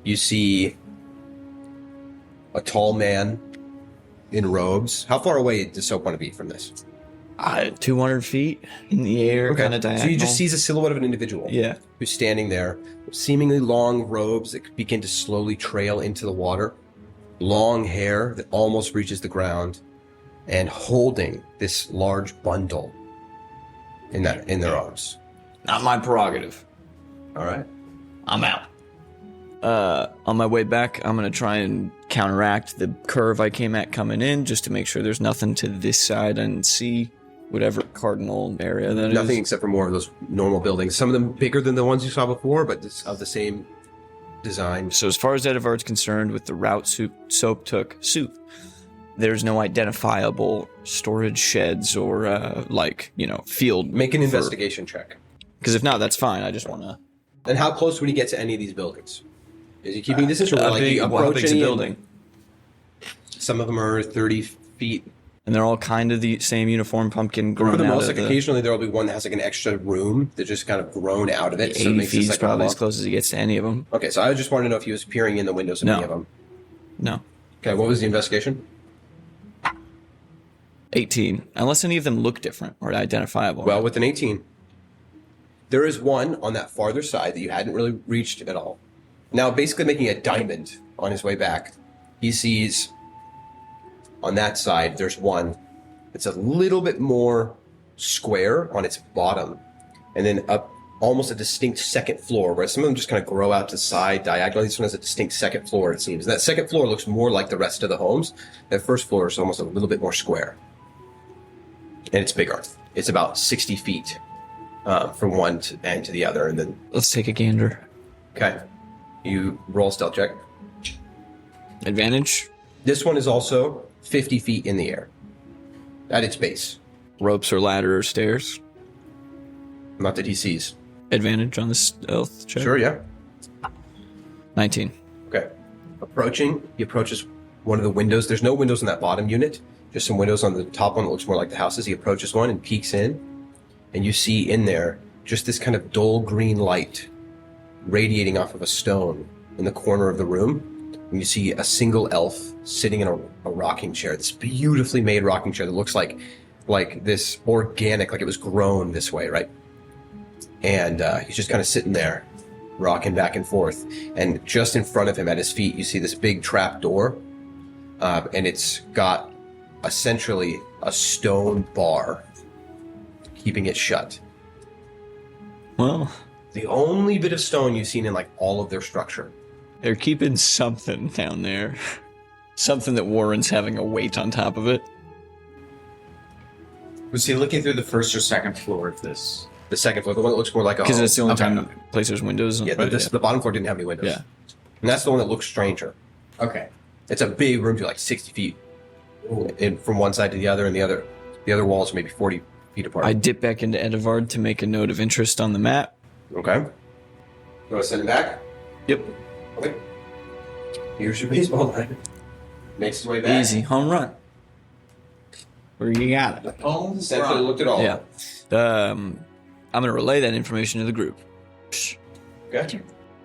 You see a tall man in robes. How far away does Soap want to be from this? 200 feet in the air, kind of diagonal. So you just sees a silhouette of an individual. Yeah. Who's standing there, seemingly long robes that begin to slowly trail into the water, long hair that almost reaches the ground, and holding this large bundle in their arms. Not my prerogative. All right. I'm out. On my way back, I'm going to try and counteract the curve I came at coming in, just to make sure there's nothing to this side and see whatever cardinal area that is. Nothing except for more of those normal buildings. Some of them bigger than the ones you saw before, but of the same design. So as far as Edivard's concerned, with the route Soap took, there's no identifiable storage sheds or, field. Make an investigation check. Because if not, that's fine. I just want to... And how close would he get to any of these buildings? Is he keeping distance, or like he how approach big's the any? building? Some of them are 30 feet. And they're all kind of the same uniform pumpkin grown For the out most, of like occasionally there will be one that has like an extra room that just kind of grown out of it. 80 makes feet this is like probably as close as he gets to any of them. Okay, so I just wanted to know if he was peering in the windows of No. any of them. No. Okay, what was the investigation? 18. Unless any of them look different or identifiable. Well, with an 18, there is one on that farther side that you hadn't really reached at all. Now, basically making a diamond on his way back, he sees on that side, there's one that's a little bit more square on its bottom, and then up almost a distinct second floor, where some of them just kind of grow out to the side diagonally. This one has a distinct second floor, it seems. And that second floor looks more like the rest of the homes. That first floor is almost a little bit more square. And it's bigger. It's about 60 feet from one end to the other, and then... Let's take a gander. Okay. You roll a stealth check. Advantage? This one is also 50 feet in the air. At its base. Ropes or ladder or stairs? Not that he sees. Advantage on the stealth check? Sure, yeah. 19. Okay. Approaching, he approaches one of the windows. There's no windows in that bottom unit. Just some windows on the top one that looks more like the houses. He approaches one and peeks in. And you see in there just this kind of dull green light radiating off of a stone in the corner of the room. and you see a single elf sitting in a rocking chair, this beautifully made rocking chair that looks like this organic, like it was grown this way, right? And he's just kind of sitting there, rocking back and forth. And just in front of him, at his feet, you see this big trap door, and it's got essentially a stone bar keeping it shut. Well, The only bit of stone you've seen in like all of their structure. they're keeping something down there. Something that warrants having a weight on top of it. Was he looking through the first or second floor of this? The second floor, the one that looks more like a Because home. it's the only Okay. time the place there's windows. Yeah, right? the bottom floor didn't have any windows. Yeah. And that's the one that looks stranger. Okay. It's a big room to like 60 feet from one side to the other, and the other walls are maybe 40 feet apart. I dip back into Edivard to make a note of interest on the map. Okay. You want to send it back? Yep. Okay. Here's your baseball line. Makes his way back. Easy. Home run. Where you got it. Essentially looked at all. Yeah. I'm going to relay that information to the group. Okay.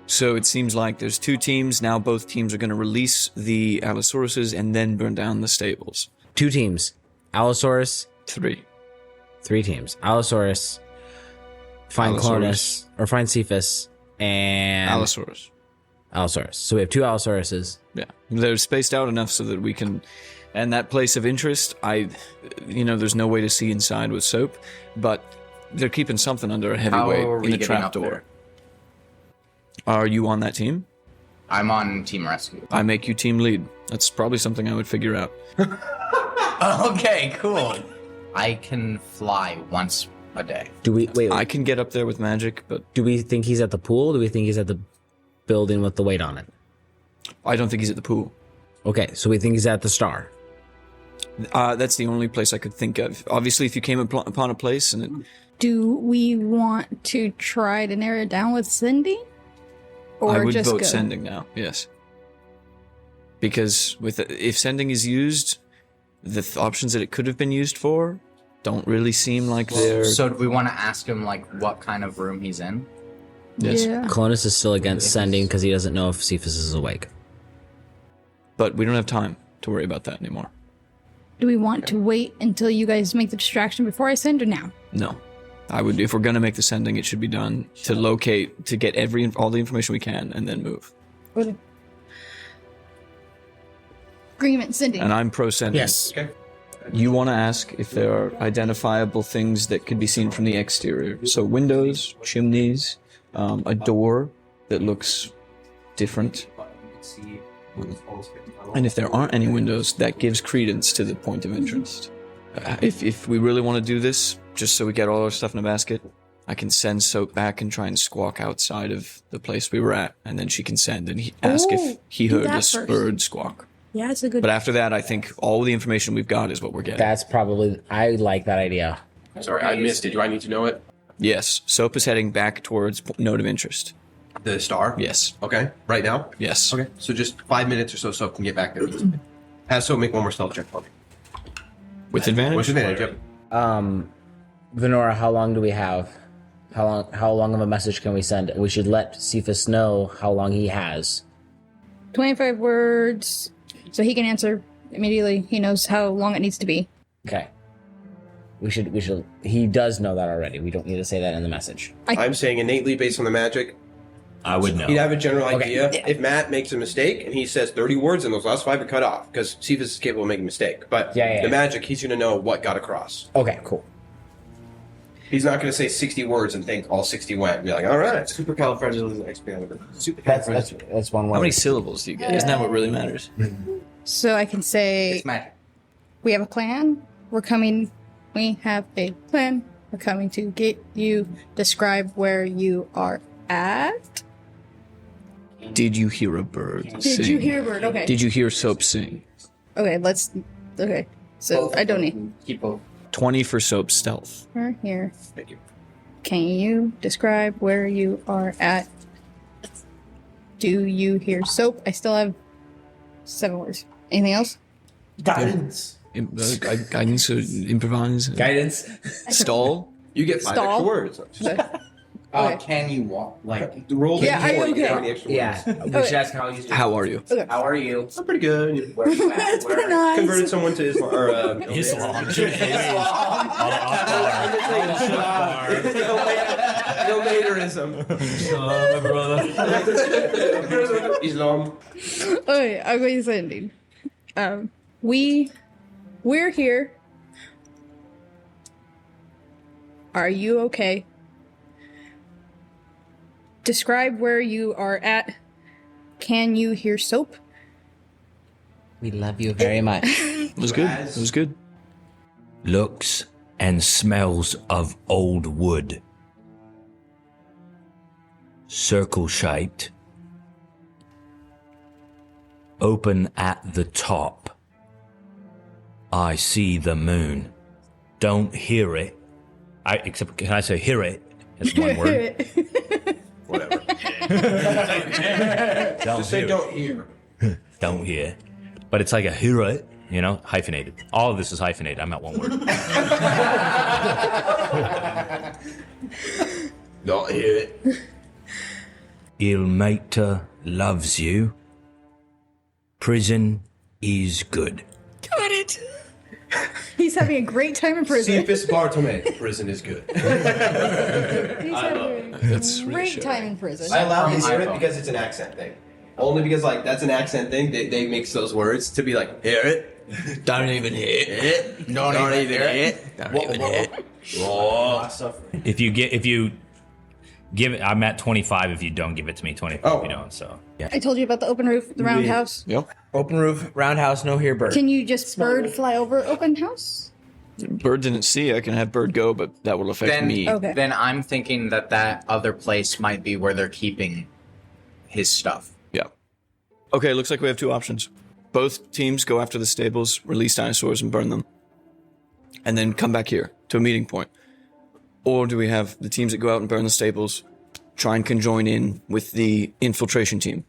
So it seems like there's two teams. Now both teams are going to release the Allosauruses and then burn down the stables. 2 teams. Allosaurus, 3. 3 teams. Allosaurus, find Allosaurus. Clonus, or find Ceuphus, and Allosaurus. Allosaurus. So we have 2 Allosauruses. Yeah. They're spaced out enough so that we can... And that place of interest, there's no way to see inside with soap, but they're keeping something under a How heavyweight are we in a getting up trapdoor. there? Are you on that team? I'm on Team Rescue. I make you team lead. That's probably something I would figure out. Okay, cool. I can fly once a day. Do we wait? I can get up there with magic, but Do we think he's at the pool? Do we think he's at the building with the weight on it? I don't think he's at the pool. Okay, so we think he's at the star. That's the only place I could think of. Obviously, if you came upon a place and it, Do we want to try to narrow it down with sending? Or I would just vote go? sending now, yes. Because if sending is used, the options that it could have been used for don't really seem like they're... So do we want to ask him like what kind of room he's in? Yes. Yeah. Clonus is still against sending because he doesn't know if Ceuphus is awake. But we don't have time to worry about that anymore. Do we want to wait until you guys make the distraction before I send or now? No. I would, if we're going to make the sending, it should be done to locate, to get all the information we can, and then move. Okay. Agreement sending. And I'm pro sending. Yes. Okay. You want to ask if there are identifiable things that could be seen from the exterior. So windows, chimneys, a door that looks different. And if there aren't any windows, that gives credence to the point of interest. If we really want to do this, just so we get all our stuff in a basket, I can send Soap back and try and squawk outside of the place we were at, and then she can send and ask if he do heard that a first. spurred squawk. Yeah, it's a good. But after that, I think all the information we've got is what we're getting. That's probably... I like that idea. Sorry, I missed it. Do I need to know it? Yes, Soap is heading back towards Note of Interest. The star? Yes. Okay. Right now? Yes. Okay. So just 5 minutes or so Soap can get back there. Have Soap make one more stealth check for me. With advantage? What's your advantage? Yep. Venora, how long do we have? How long of a message can we send? We should let Ceuphus know how long he has. 25 words, so he can answer immediately. He knows how long it needs to be. Okay. We should. He does know that already. We don't need to say that in the message. I'm saying innately based on the magic, I would know. he'd have a general idea. Yeah. If Matt makes a mistake and he says 30 words and those last 5 are cut off, because Cephas is capable of making a mistake. But Yeah. the magic, he's going to know what got across. Okay, cool. He's not going to say 60 words and think all 60 went and be like, all right. That's one word. How many syllables do you get? Isn't that what really matters? So I can say, It's magic. we have a plan. We're coming. We have a plan. We're coming to get you. Describe where you are at. Did you hear a bird sing? Did you hear a bird? Okay. Did you hear Soap sing? Okay, let's. Okay. So I don't need. Keep both. 20 for Soap stealth. We're here. Thank you. Can you describe where you are at? Do you hear soap? I still have 7 words. Anything else? Guidance. Guidance or improvise? Guidance. Stall? You get 5 Stall. extra words. Okay. Can you walk? Like, Roll Yeah, the I'm D4, you get okay. on the extra Yeah, ones. we should ask how he's doing. How are you? how are you? I'm pretty good. Where are you at? That's pretty nice. Converted someone to Islam. Or, Islam. No laterism. My brother. Islam. Okay, I'm going to say indeed. We're here. Are you okay? Describe where you are at. Can you hear soap? We love you very much. It was good. It was good. Looks and smells of old wood. Circle shaped. Open at the top. I see the moon. Don't hear it. Except, can I say hear it? That's one word. Whatever. Don't Say hear don't hear. it. Don't hear. But it's like a hear it, you know, hyphenated. All of this is hyphenated. I'm at one word. Don't hear it. Ilmater loves you. Prison is good. Got it. He's having a great time in prison. Ceuphus Bartome. Prison is good. He's having That's a really great sure. time in prison. I allow him to hear it iPhone. because it's an accent thing. Only because, like, that's an accent thing. They mix those words to be like, hear it. Don't even hear It. Don't even hear it. Don't even hear it. If you give it, I'm at 25. If you don't give it to me, 25. Oh. If you don't, so yeah. I told you about the open roof, the roundhouse. Yep. Open roof, roundhouse, no here bird. Can you just bird fly over open house? Bird didn't see. I can have Bird go, but that will affect Then, me. Okay. then I'm thinking that other place might be where they're keeping his stuff. Yeah. Okay, looks like we have two options. Both teams go after the stables, release dinosaurs, and burn them. And then come back here to a meeting point. Or do we have the teams that go out and burn the stables try and conjoin in with the infiltration team?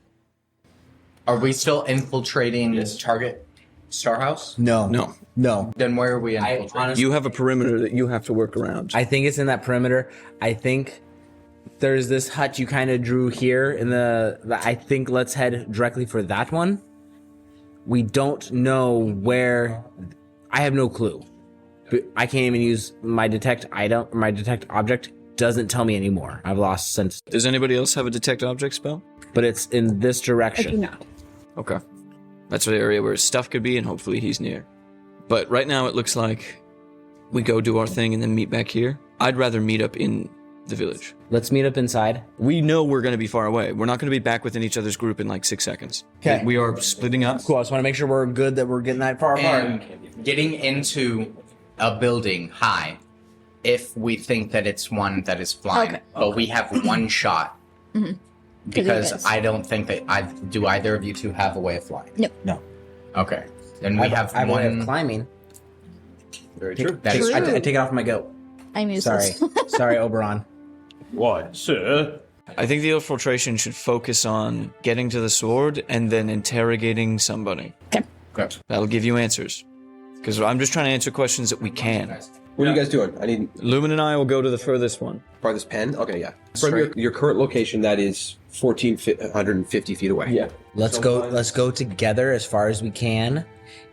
Are we still infiltrating this target Star House? No. No. Then where are we I infiltrating? honestly, You have a perimeter that you have to work around. I think it's in that perimeter. I think there's this hut you kind of drew here in the. I think let's head directly for that one. We don't know where. I have no clue. But I can't even use my detect item. My detect object doesn't tell me anymore. I've lost sense. Does anybody else have a detect object spell? But it's in this I do direction. not. Okay. That's the area where his stuff could be, and hopefully he's near. But right now it looks like we go do our thing and then meet back here. I'd rather meet up in the village. Let's meet up inside. We know we're going to be far away. We're not going to be back within each other's group in like 6 seconds. 'Kay. We are splitting up. Cool. I just want to make sure we're good that we're getting that far apart. And getting into a building high, if we think that it's one that is flying, Okay. but we have one shot. Because guys- I don't think that do either of you two have a way of flying? No. Okay. Then we have I have a way of one. climbing. Very true. That is True. I take it off my goat. I'm Sorry. useless. Sorry, Oberon. Why, sir? I think the infiltration should focus on getting to the sword and then interrogating somebody. Okay. That'll give you answers. Because I'm just trying to answer questions that we can. What are you guys doing? I need Lumen and I will go to the furthest one. farthest pen. Okay, yeah. From your current location, that is 1,450 feet away. Yeah. Let's go together as far as we can,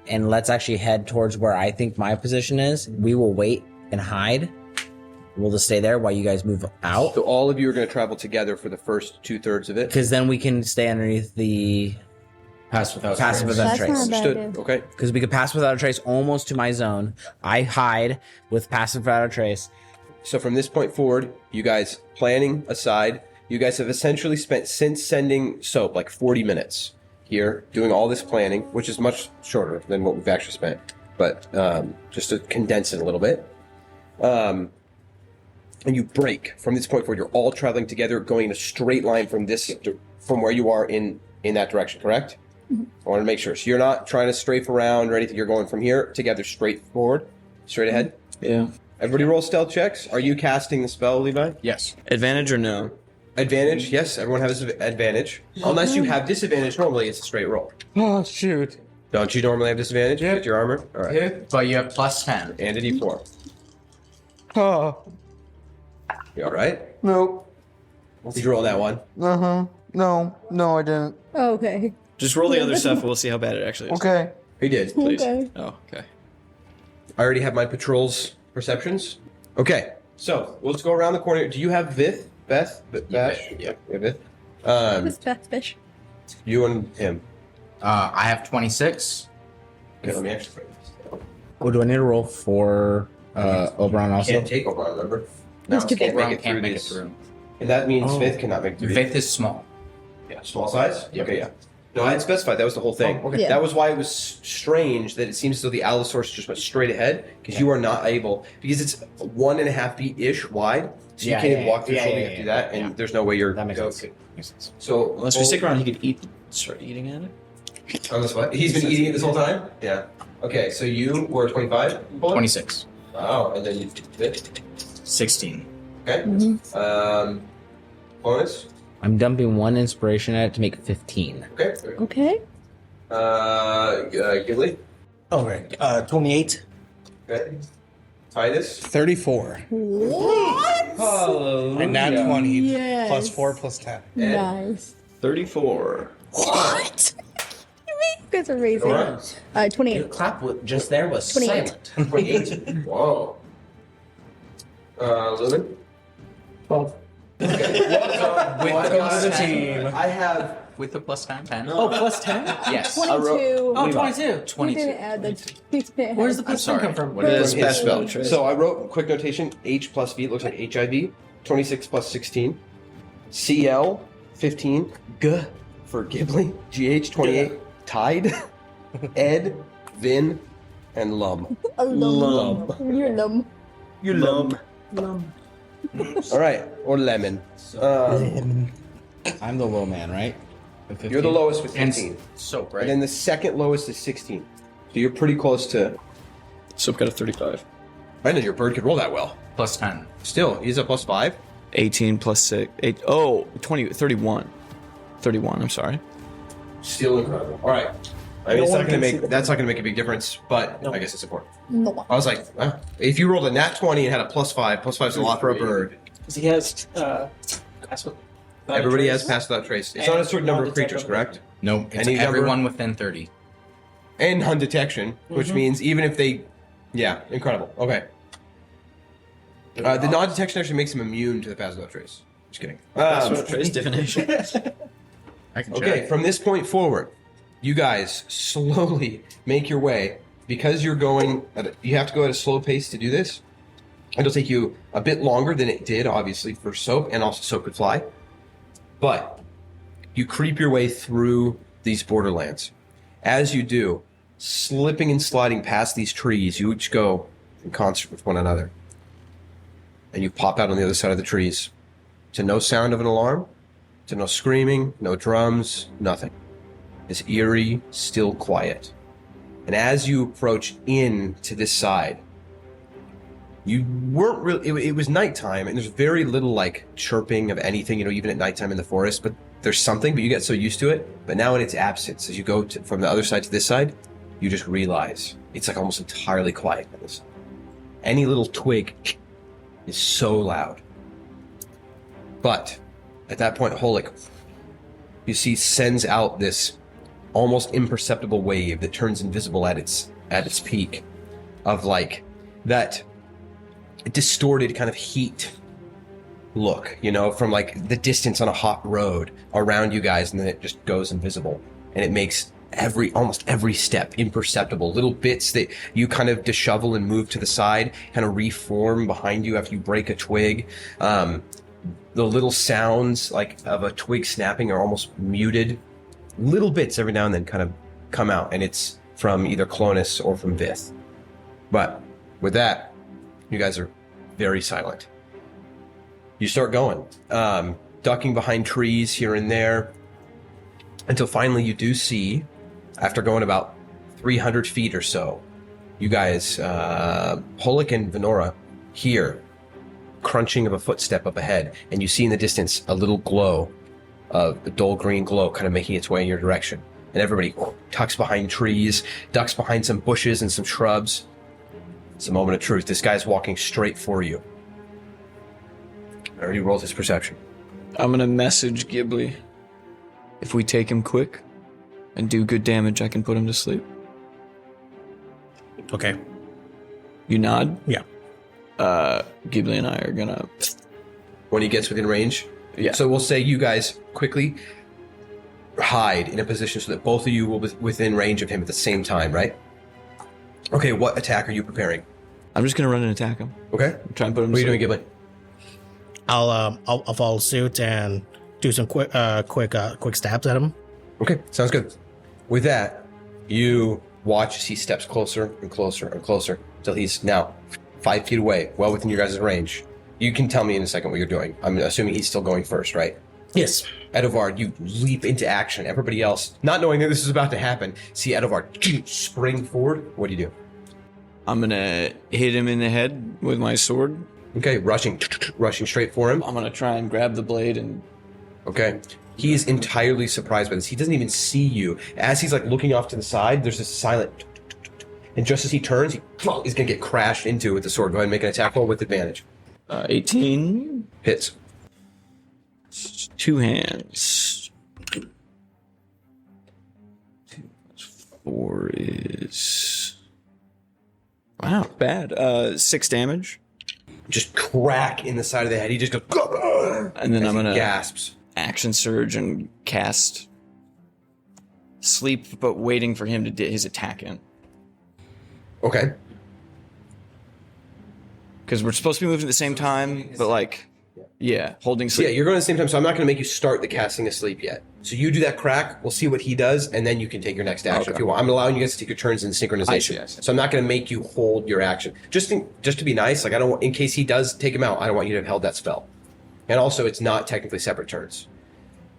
and let's actually head towards where I think my position is. We will wait and hide. We'll just stay there while you guys move out, So all of you are going to travel together for the first 2/3 of it. because then we can stay underneath the Pass without passive trace. without That's not trace. a bad Understood. idea. Okay. Because we could pass without a trace almost to my zone. I hide with passive without a trace. So from this point forward, you guys planning aside, you guys have essentially spent since sending Soap like 40 minutes here doing all this planning, which is much shorter than what we've actually spent. But just to condense it a little bit. And you break from this point forward. You're all traveling together, going in a straight line from where you are in that direction, correct? I want to make sure. So you're not trying to strafe around or anything. You're going from here together straight forward, straight ahead. Yeah. Everybody roll stealth checks. Are you casting the spell, Levi? Yes. Advantage or no? Advantage. Yes, everyone has advantage. Unless you have disadvantage, normally it's a straight roll. Oh, shoot. Don't you normally have disadvantage with your armor? All right. But you have plus 10. And a d4. Oh. You all right? Nope. Did you roll that one? Uh-huh. No, I didn't. Okay. Just roll the other stuff and we'll see how bad it actually is. Okay. He did. Please. Okay. Oh, okay. I already have my patrol's perceptions. Okay, so let's go around the corner. Do you have Vith? Beth? Bash? Yeah. You have Vith? This Beth fish. You and him. I have 26. Okay, let me actually write this. Oh, do I need to roll for Oberon also? Can't take over, remember? No, It's too big. can't make it Can't through make it these. through. And that means Vith cannot make it through. Faith is small. Yeah, small size? Yep. Okay, yeah. No, I had specified. That was the whole thing. Oh, okay. Yeah. That was why it was strange that it seems as though the Allosaurus just went straight ahead, because you are not able, because it's 1.5 feet-ish wide, so you Yeah, can't yeah, even walk through yeah, shoulder yeah, to do yeah, that, and there's no way you're... That makes go- sense. So, Unless we stick around, he could start eating at it. On this what? He's been eating it this whole time? Yeah. Okay, so you were 25? 26. Wow, and then you did. 16. Okay. Bonus? I'm dumping 1 inspiration at it to make 15. Okay. Okay. Gilly? Okay. 28. Okay. Titus? 34. Hallelujah. And not 20. Yes. Plus 4 plus 10. Nice. 34. What? You guys are amazing. Alright. 28. clap just there was 28. 28. Whoa. Lumen? 12. Welcome to the team. I have... With the plus 10? 10? Oh, plus 10? Yes. 22. Oh, 22. You 22. didn't add the. Where's the plus 10 sorry. come from? What is It's- spell, Trace. So I wrote quick notation, H plus V, it looks like HIV, 26 plus 16. CL, 15. G for Ghibli. GH, 28. Tide. Ed, Vin, and Lum. Lum. You're lum. You Lum. All right, or Lemon. I'm the low man, right? You're the lowest with 15. Soap, right? And then the second lowest is 16. So you're pretty close to... Soap got a 35. I didn't know your bird could roll that well. plus 10. Still, he's a plus 5. 18 plus 6. 8. Oh, 20. 31. 31, I'm sorry. Still incredible. All right. I mean, it's not going to make that's not going to make a big difference, but I guess it's important. No. I was like, if you rolled a nat 20 and had a plus 5 is a lot for a bird. Because he has. Everybody has passed without trace. It's not a certain number of creatures, correct? No, it's Any number? everyone within 30. And undetection, which means even if they, yeah, incredible. Okay. The non-detection actually makes him immune to the pass without trace. Just kidding. Trace divination. I can Okay, from this point forward, you guys slowly make your way. Because you're going, you have to go at a slow pace to do this. It'll take you a bit longer than it did, obviously, for Soap, and also Soap could fly. But you creep your way through these borderlands. As you do, slipping and sliding past these trees, you each go in concert with one another. And you pop out on the other side of the trees. To no sound of an alarm, to no screaming, no drums, nothing. It's eerie, still quiet. And as you approach in to this side, you weren't really, it was nighttime, and there's very little like chirping of anything, even at nighttime in the forest, but there's something, but you get so used to it. But now in its absence, as you go from the other side to this side, you just realize it's like almost entirely quiet. Any little twig is so loud. But at that point, Holik, you see, sends out this almost imperceptible wave that turns invisible at its peak, of like that distorted kind of heat look, from like the distance on a hot road around you guys, and then it just goes invisible, and it makes almost every step imperceptible. Little bits that you kind of dishevel and move to the side kind of reform behind you after you break a twig. The little sounds like of a twig snapping are almost muted. Little bits every now and then kind of come out, and it's from either Clonus or from Vith. But with that, you guys are very silent. You start going, ducking behind trees here and there, until finally you do see, after going about 300 feet or so, you guys, Holik and Venora, hear crunching of a footstep up ahead, and you see in the distance a little glow, a dull green glow kind of making its way in your direction. And everybody tucks behind trees, ducks behind some bushes and some shrubs. It's a moment of truth. This guy's walking straight for you. I already rolled his perception. I'm gonna message Ghibli. If we take him quick and do good damage, I can put him to sleep. Okay. You nod? Yeah. Ghibli and I are gonna... When he gets within range? Yeah. So we'll say you guys quickly hide in a position so that both of you will be within range of him at the same time, right? Okay, what attack are you preparing? I'm just gonna run and attack him. Okay. Try and put him What are to you doing, sleep. Ghibli? I'll follow suit and do some quick stabs at him. Okay, sounds good. With that, you watch as he steps closer and closer and closer until he's now 5 feet away, well within your guys' range. You can tell me in a second what you're doing. I'm assuming he's still going first, right? Yes. Edovard, you leap into action. Everybody else, not knowing that this is about to happen, see Edovard spring forward. What do you do? I'm gonna hit him in the head with my sword. Okay, rushing straight for him. I'm gonna try and grab the blade and... Okay. He is entirely surprised by this. He doesn't even see you. As he's like looking off to the side, there's this silent... And just as he turns, he's going to get crashed into with the sword. Go ahead and make an attack roll with advantage. 18. Hits. 2 hands. 2 plus 4 is... Wow, bad. 6 damage. Just crack in the side of the head. He just goes... And then as I'm he gonna gasps. action surge and cast sleep, but waiting for him to get his attack in. Okay. Because we're supposed to be moving at the same time, but like, yeah, holding So sleep. yeah, you're going at the same time, so I'm not going to make you start the casting asleep yet. So you do that crack, we'll see what he does, and then you can take your next action Okay. if you want. I'm allowing you guys to take your turns in synchronization. I see. So I'm not going to make you hold your action. Just to be nice, like I don't want, in case he does take him out, I don't want you to have held that spell. And also, it's not technically separate turns.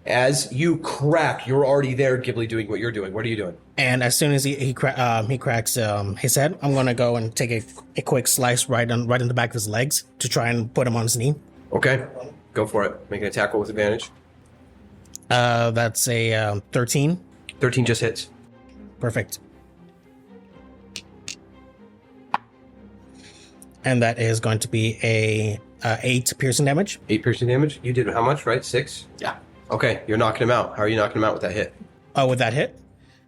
As you crack, you're already there, Ghibli, doing what you're doing. What are you doing? And as soon as he cracks his head, I'm gonna go and take a quick slice right in the back of his legs to try and put him on his knee. Okay, go for it. Make an attack roll with advantage. That's a 13. 13 just hits. Perfect. And that is going to be a 8 piercing damage. 8 piercing damage. You did how much, right? 6? Yeah. Okay, you're knocking him out. How are you knocking him out with that hit? Oh, with that hit?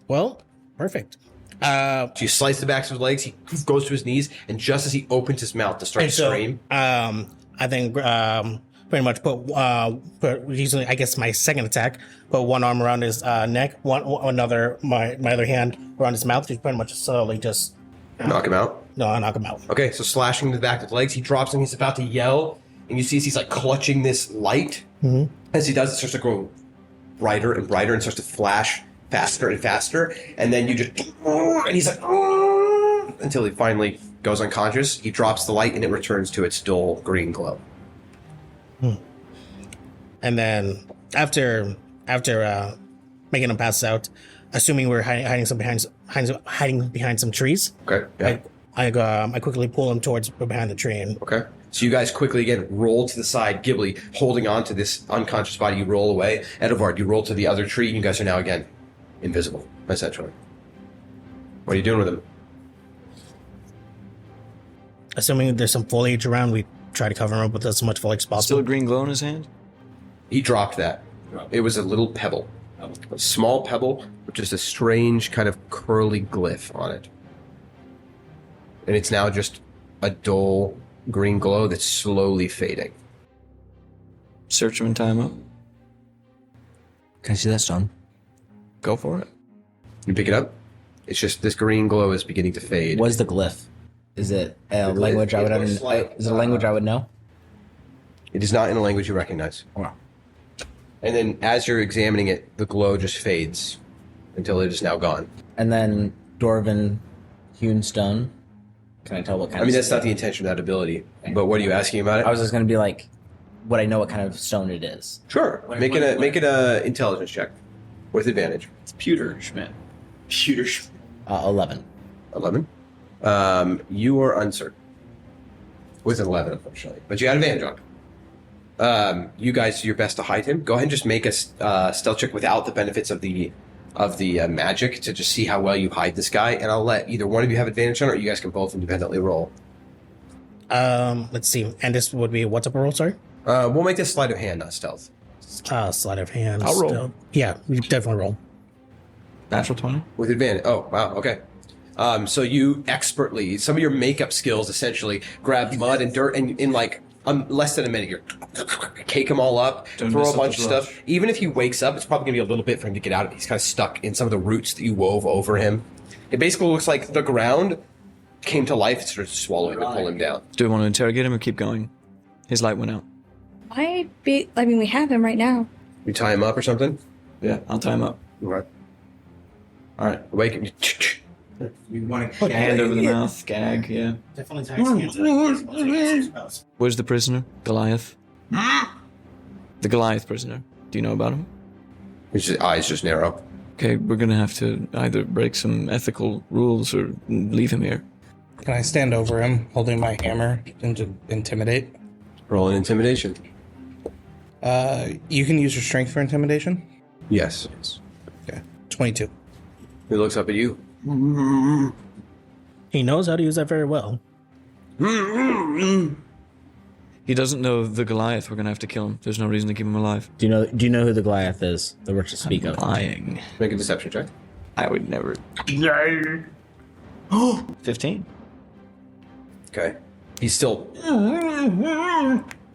Well, perfect. So you slice the backs of his legs, he goes to his knees, and just as he opens his mouth to start And to so, scream... I think pretty much put using, I guess, my second attack, put one arm around his neck, my other hand around his mouth, to pretty much slowly just knock him out? No, I knock him out. Okay, so slashing the back of the legs, he drops him, he's about to yell, and you see as he's like clutching this light. Mm-hmm. As he does, it starts to grow brighter and brighter and starts to flash faster and faster, and then you just... And he's like... Until he finally goes unconscious, he drops the light and it returns to its dull green glow. And then after making him pass out, assuming we're hiding behind some trees, Okay, yeah. I quickly pull him towards behind the tree. And Okay. So you guys quickly, again, roll to the side. Ghibli, holding on to this unconscious body, you roll away. Edovard, you roll to the other tree. You guys are now, again, invisible, essentially. What are you doing with him? assuming there's some foliage around, we try to cover him up with as much foliage as possible. Still a green glow in his hand? He dropped that. It was a little pebble. A small pebble with just a strange kind of curly glyph on it. And it's now just a dull green glow that's slowly fading. Search him in time up. Can I see that stone? Go for it. You pick it up. It's just this green glow is beginning to fade. What is the glyph? Is it a glyph language I would is most like, is it a language I would know? It is not in a language you recognize. Oh. And then as you're examining it, the glow just fades until it is now gone. And then Dwarven hewn stone. Can I tell what kind I mean, of that's not the intention of that ability. But what are you asking about it? I was just gonna be like, would I know what kind of stone it is? Sure. Make it a intelligence check with advantage. It's pewter, Schmidt. Pewter Schmidt. 11. 11. You are uncertain. With an 11, unfortunately. But you had advantage on it. You guys do your best to hide him. Go ahead and just make a stealth check without the benefits of the magic to just see how well you hide this guy. And I'll let either one of you have advantage on it, or you guys can both independently roll. Let's see. And this would be what's up a roll, sorry? We'll make this sleight of hand, not stealth. Sleight of hand. I'll roll. Yeah, you definitely roll. Natural 20. With advantage. Oh, wow. Okay. So you expertly, some of your makeup skills essentially grab mud and dirt and in like less than a minute, you're cake them all up, Don't throw mess a up bunch the of brush. stuff. Even if he wakes up, it's probably going to be a little bit for him to get out of it. He's kind of stuck in some of the roots that you wove over him. It basically looks like the ground came to life and started to swallow him and pull him down. Do we want to interrogate him or keep going? His light went out. I mean, we have him right now. You tie him up or something? Yeah, I'll tie him up. Okay. All right. Wake him. You want to hand over the mouth, gag, yeah. Definitely tax. Where's the prisoner? Goliath? The Goliath prisoner. Do you know about him? His eyes just narrow. Okay, we're gonna have to either break some ethical rules or leave him here. Can I stand over him, holding my hammer, and to intimidate? Roll an intimidation. You can use your strength for intimidation. Yes. Okay, 22. He looks up at you. He knows how to use that very well. He doesn't know the Goliath. We're gonna have to kill him. There's no reason to keep him alive. Do you know who the Goliath is that we're to speak of? Lying. Make a deception check. I would never. 15. Okay. He's still.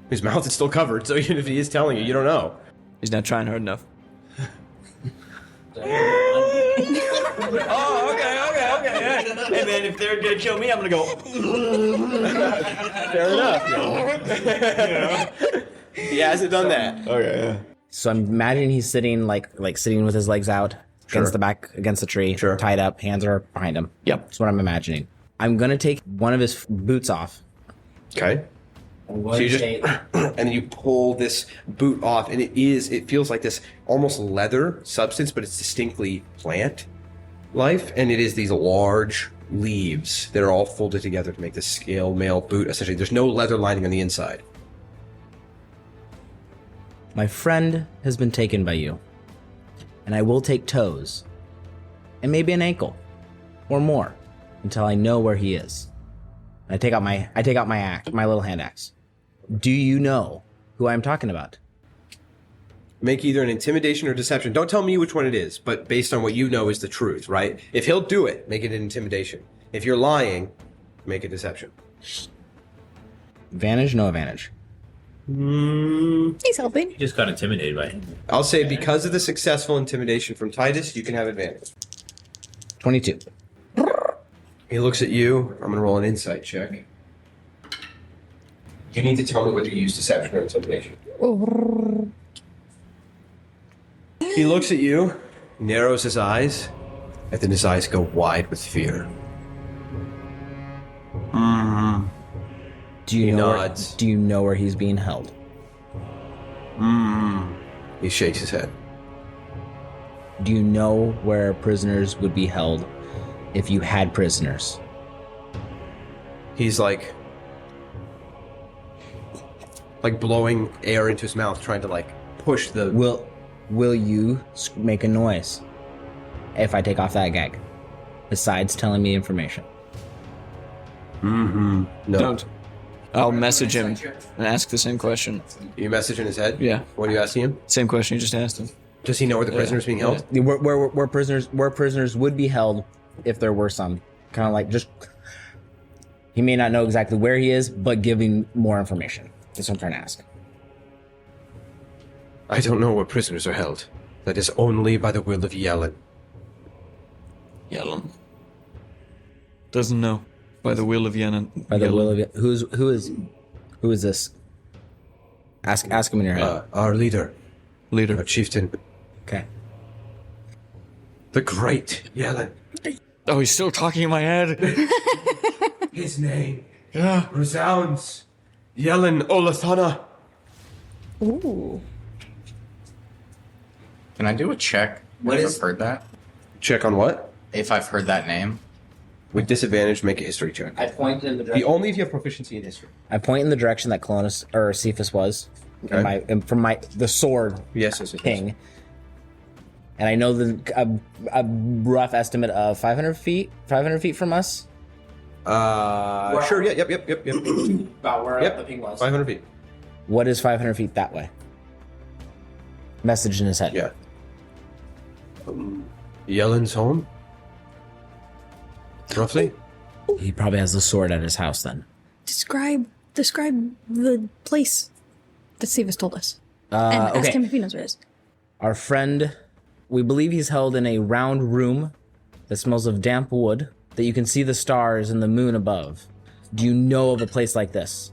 His mouth is still covered, so even if he is telling you, you don't know. He's not trying hard enough. Oh, okay. Hey man, if they're gonna kill me, I'm gonna go. Fair enough. He hasn't done that. Okay, yeah. So I'm imagining he's sitting like sitting with his legs out against the back against the tree, Sure. tied up, hands are behind him. Yep. That's what I'm imagining. I'm gonna take one of his boots off. Okay. So you just, and then you pull this boot off, and it feels like this almost leather substance, but it's distinctly plant life, and it is these large leaves that are all folded together to make this scale mail boot. Essentially, there's no leather lining on the inside. My friend has been taken by you, and I will take toes, and maybe an ankle, or more, until I know where he is. I take out my axe, my little hand axe. Do you know who I'm talking about? Make either an intimidation or deception. Don't tell me which one it is, but based on what you know is the truth, right? If he'll do it, make it an intimidation. If you're lying, make a deception. Advantage, no advantage. He's helping. You just got intimidated by him. I'll say because of the successful intimidation from Titus, you can have advantage. 22. He looks at you. I'm going to roll an insight check. You need to tell me whether you use deception or intimidation. He looks at you, narrows his eyes, and then his eyes go wide with fear. Do you He know nods. do you know where he's being held? He shakes his head. Do you know where prisoners would be held if you had prisoners? He's like blowing air into his mouth, trying to push the. Will you make a noise if I take off that gag? Besides telling me information. No. Don't. I'll message him and ask the same question. You message in his head? Yeah. What are you asking him? Same question you just asked him. Does he know where the prisoner's being held? Where prisoners would be held if there were some. Kind of just he may not know exactly where he is, but giving more information. That's what I'm trying to ask. I don't know where prisoners are held. That is only by the will of Yellen. Yellen. Doesn't know. By the will of Yellen. By the will of it. Who is this? Ask him in your head. Our leader, our Leader. chieftain, Okay. the great Yellen. Oh, he's still talking in my head. His name resounds. Yellen Olathana. Ooh. Can I do a check if I've heard that? Check on what? If I've heard that name? With disadvantage, make a history check. I point in the Only if you have proficiency in history. I point in the direction that Clonus or Ceuphus was, Okay. from the sword Yes. ping, and I know a rough estimate of 500 feet. 500 feet from us. Sure. Yeah. Yep. About where Yep. 500 feet. What is 500 feet that way? message in his head. Yeah. Yellen's home? Roughly? He probably has the sword at his house then. Describe the place that Ceuphus told us. And ask okay. him if he knows where it is. Our friend, we believe he's held in a round room that smells of damp wood, that you can see the stars and the moon above. Do you know of a place like this?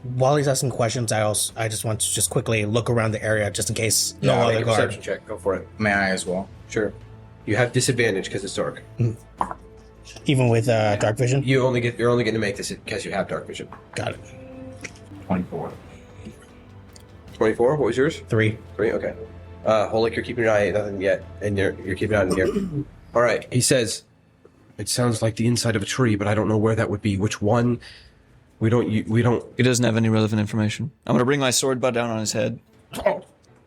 While he's asking questions, I just want to just quickly look around the area just in case no Make other a guard. perception check. Go for it. May I as well? Sure. You have disadvantage because it's dark. Even with dark vision. You're only getting to make this because you have dark vision. Got it. 24. 24. What was yours? 3. 3. Okay. Holik, you're keeping your eye. Nothing yet, and you're keeping an eye on here. All right. He says, "It sounds like the inside of a tree, but I don't know where that would be. Which one? We don't. He doesn't have any relevant information. I'm gonna bring my sword butt down on his head.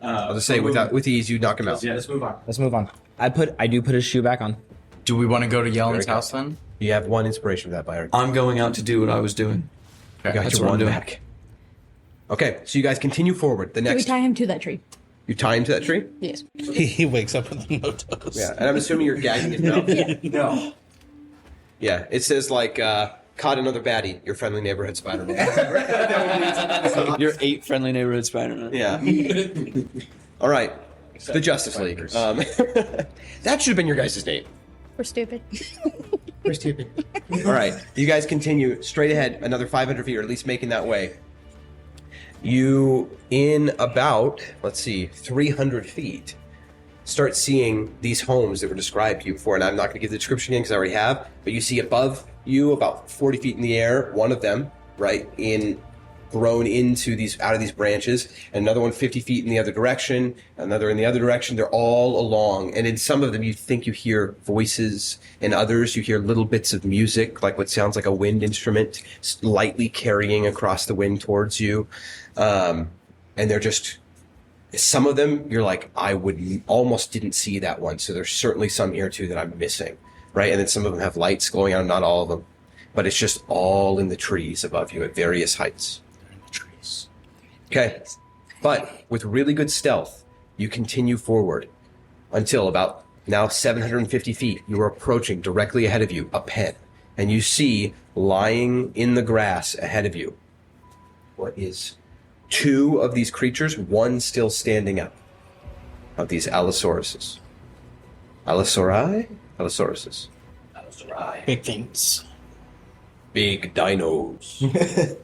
I'll just say with ease, you knock him out. Yeah, let's move on. Let's move on. I do put his shoe back on. Do we want to go to Yellen's Very house then? You have one inspiration for that, Byron. I'm going out to do what I was doing. You got That's your what I'm one doing. back. Okay, so you guys continue forward. The Do we next, tie him to that tree? you tie him to that tree. Yes. He wakes up with no toes. Yeah, and I'm assuming you're gagging his mouth. No. Yeah, it says like caught another baddie. Your friendly neighborhood Spider-Man. You're 8 friendly neighborhood Spider-Man. Yeah. All right, the Justice League. That should have been your guys' name. We're stupid. We're stupid. All right, you guys continue straight ahead, another 500 feet, or at least making that way. You, in about, 300 feet, start seeing these homes that were described to you before, and I'm not going to give the description again because I already have, but you see above you, about 40 feet in the air, one of them, right, grown into out of these branches, and another one 50 feet in the other direction, another in the other direction. They're all along, and in some of them you think you hear voices, in others you hear little bits of music, like what sounds like a wind instrument lightly carrying across the wind towards you. And they're just, some of them you're like, I almost didn't see that one, so there's certainly some here too that I'm missing, right? And then some of them have lights going on, not all of them, but it's just all in the trees above you at various heights. Okay, but with really good stealth, you continue forward until about now 750 feet. You are approaching directly ahead of you a pen, and you see lying in the grass ahead of you what is 2 of these creatures, one still standing up, of these Allosauruses. Allosauruses. Big things. Big dinos.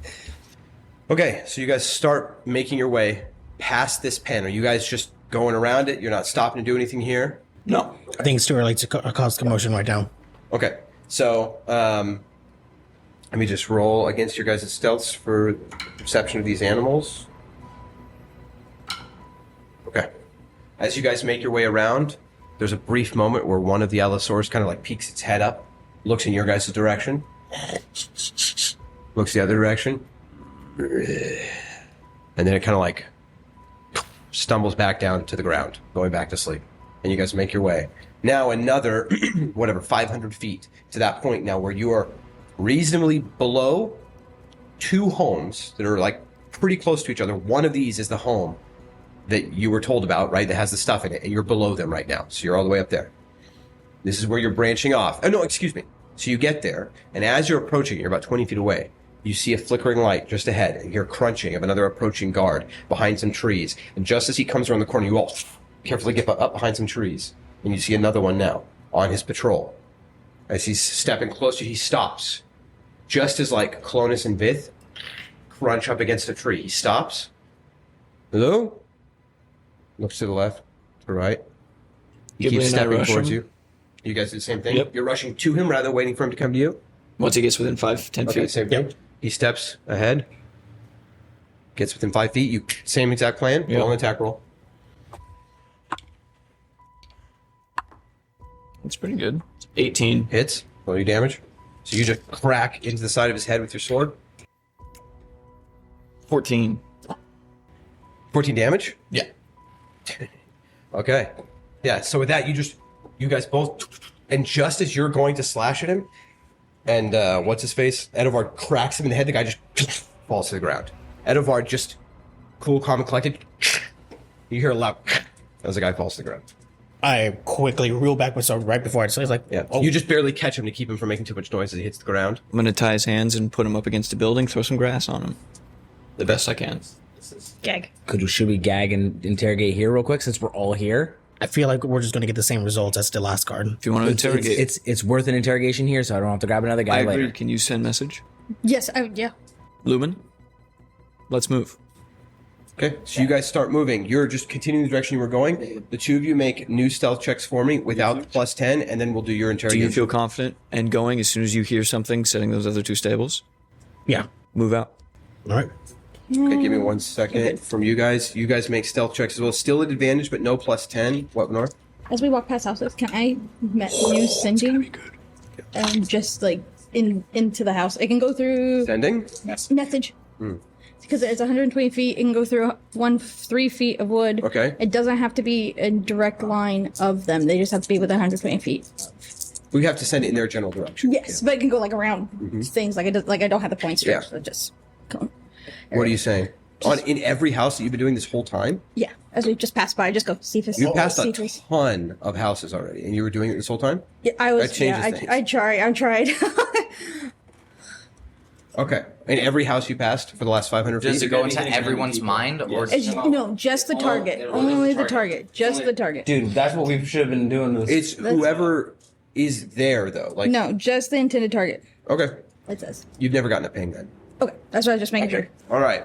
Okay, so you guys start making your way past this pen. Are you guys just going around it? You're not stopping to do anything here? No. I think it's too early to cause commotion right now. Okay, so let me just roll against your guys' stealths for perception of these animals. Okay. As you guys make your way around, there's a brief moment where one of the Allosaurus kind of like peeks its head up, looks in your guys' direction, looks the other direction, and then it kind of like stumbles back down to the ground, going back to sleep. And you guys make your way. Now another, 500 feet to that point now where you are reasonably below 2 homes that are like pretty close to each other. One of these is the home that you were told about, right, that has the stuff in it, and you're below them right now. So you're all the way up there. This is where you're branching off. Oh, no, excuse me. So you get there, and as you're approaching, you're about 20 feet away. You see a flickering light just ahead, and hear crunching of another approaching guard behind some trees. And just as he comes around the corner, you all carefully get up behind some trees, and you see another one now on his patrol. As he's stepping closer, he stops. Just as like Clonus and Vith crunch up against a tree, he stops. Hello? Looks to the left, to the right. He Ghibli keeps and I stepping rush towards him. you. You guys do the same thing? Yep. You're rushing to him rather than waiting for him to come to you? Once he gets within 5-10 Okay, feet. same thing. He steps ahead, gets within 5 feet. You same exact plan. Yep. Roll an attack roll. That's pretty good. 18. Hits. Roll your damage. So you just crack into the side of his head with your sword. 14. 14 damage. Yeah. Okay. Yeah. So with that, you guys both, and just as you're going to slash at him, and what's his face? Edovard cracks him in the head. The guy just falls to the ground. Edovard just cool, calm, and collected. You hear a loud as the guy falls to the ground. I quickly reel back myself right before I say, it's like, Yeah. oh, You just barely catch him to keep him from making too much noise as he hits the ground. I'm gonna tie his hands and put him up against a building, throw some grass on him. The best I can. Gag. Should we gag and interrogate here real quick since we're all here? I feel like we're just going to get the same results as the last card. If you want to interrogate, It's worth an interrogation here, so I don't have to grab another guy I agree. later. Can you send message? Yes, yeah. Lumen, let's move. Okay, so you guys start moving. You're just continuing the direction you were going. The two of you make new stealth checks for me without the plus 10, and then we'll do your Do interrogation. you feel confident and going as soon as you hear something setting those other 2 stables? Yeah. Move out. All right. Okay, give me 1 second. From you guys make stealth checks as well. Still at advantage, but no plus 10. What, Nora? As we walk past houses, can I use sending? Just like into the house. I can go through Sending? message. Because it's 120 feet, it can go through 3 feet of wood. Okay. It doesn't have to be a direct line of them. They just have to be within 120 feet. We have to send it in their general direction. Yes, but it can go like around things. Like I don't have the points. Yeah. So just go. What are you saying? In every house that you've been doing this whole time? Yeah. As we just passed by, just go Ceuphus. You passed a Ceuphus. ton of houses already, and you were doing it this whole time? Yeah, I was. That changes Yeah, things. I tried. Okay. In every house you passed for the last 500 Does feet? it go into everyone's mind, or No, just the target. Only the target. Just the target. Dude, that's what we should have been doing. It's whoever is there, though. Like, No, just the intended target. Okay. It says. You've never gotten a ping then. Okay, that's what I was just making sure. All right.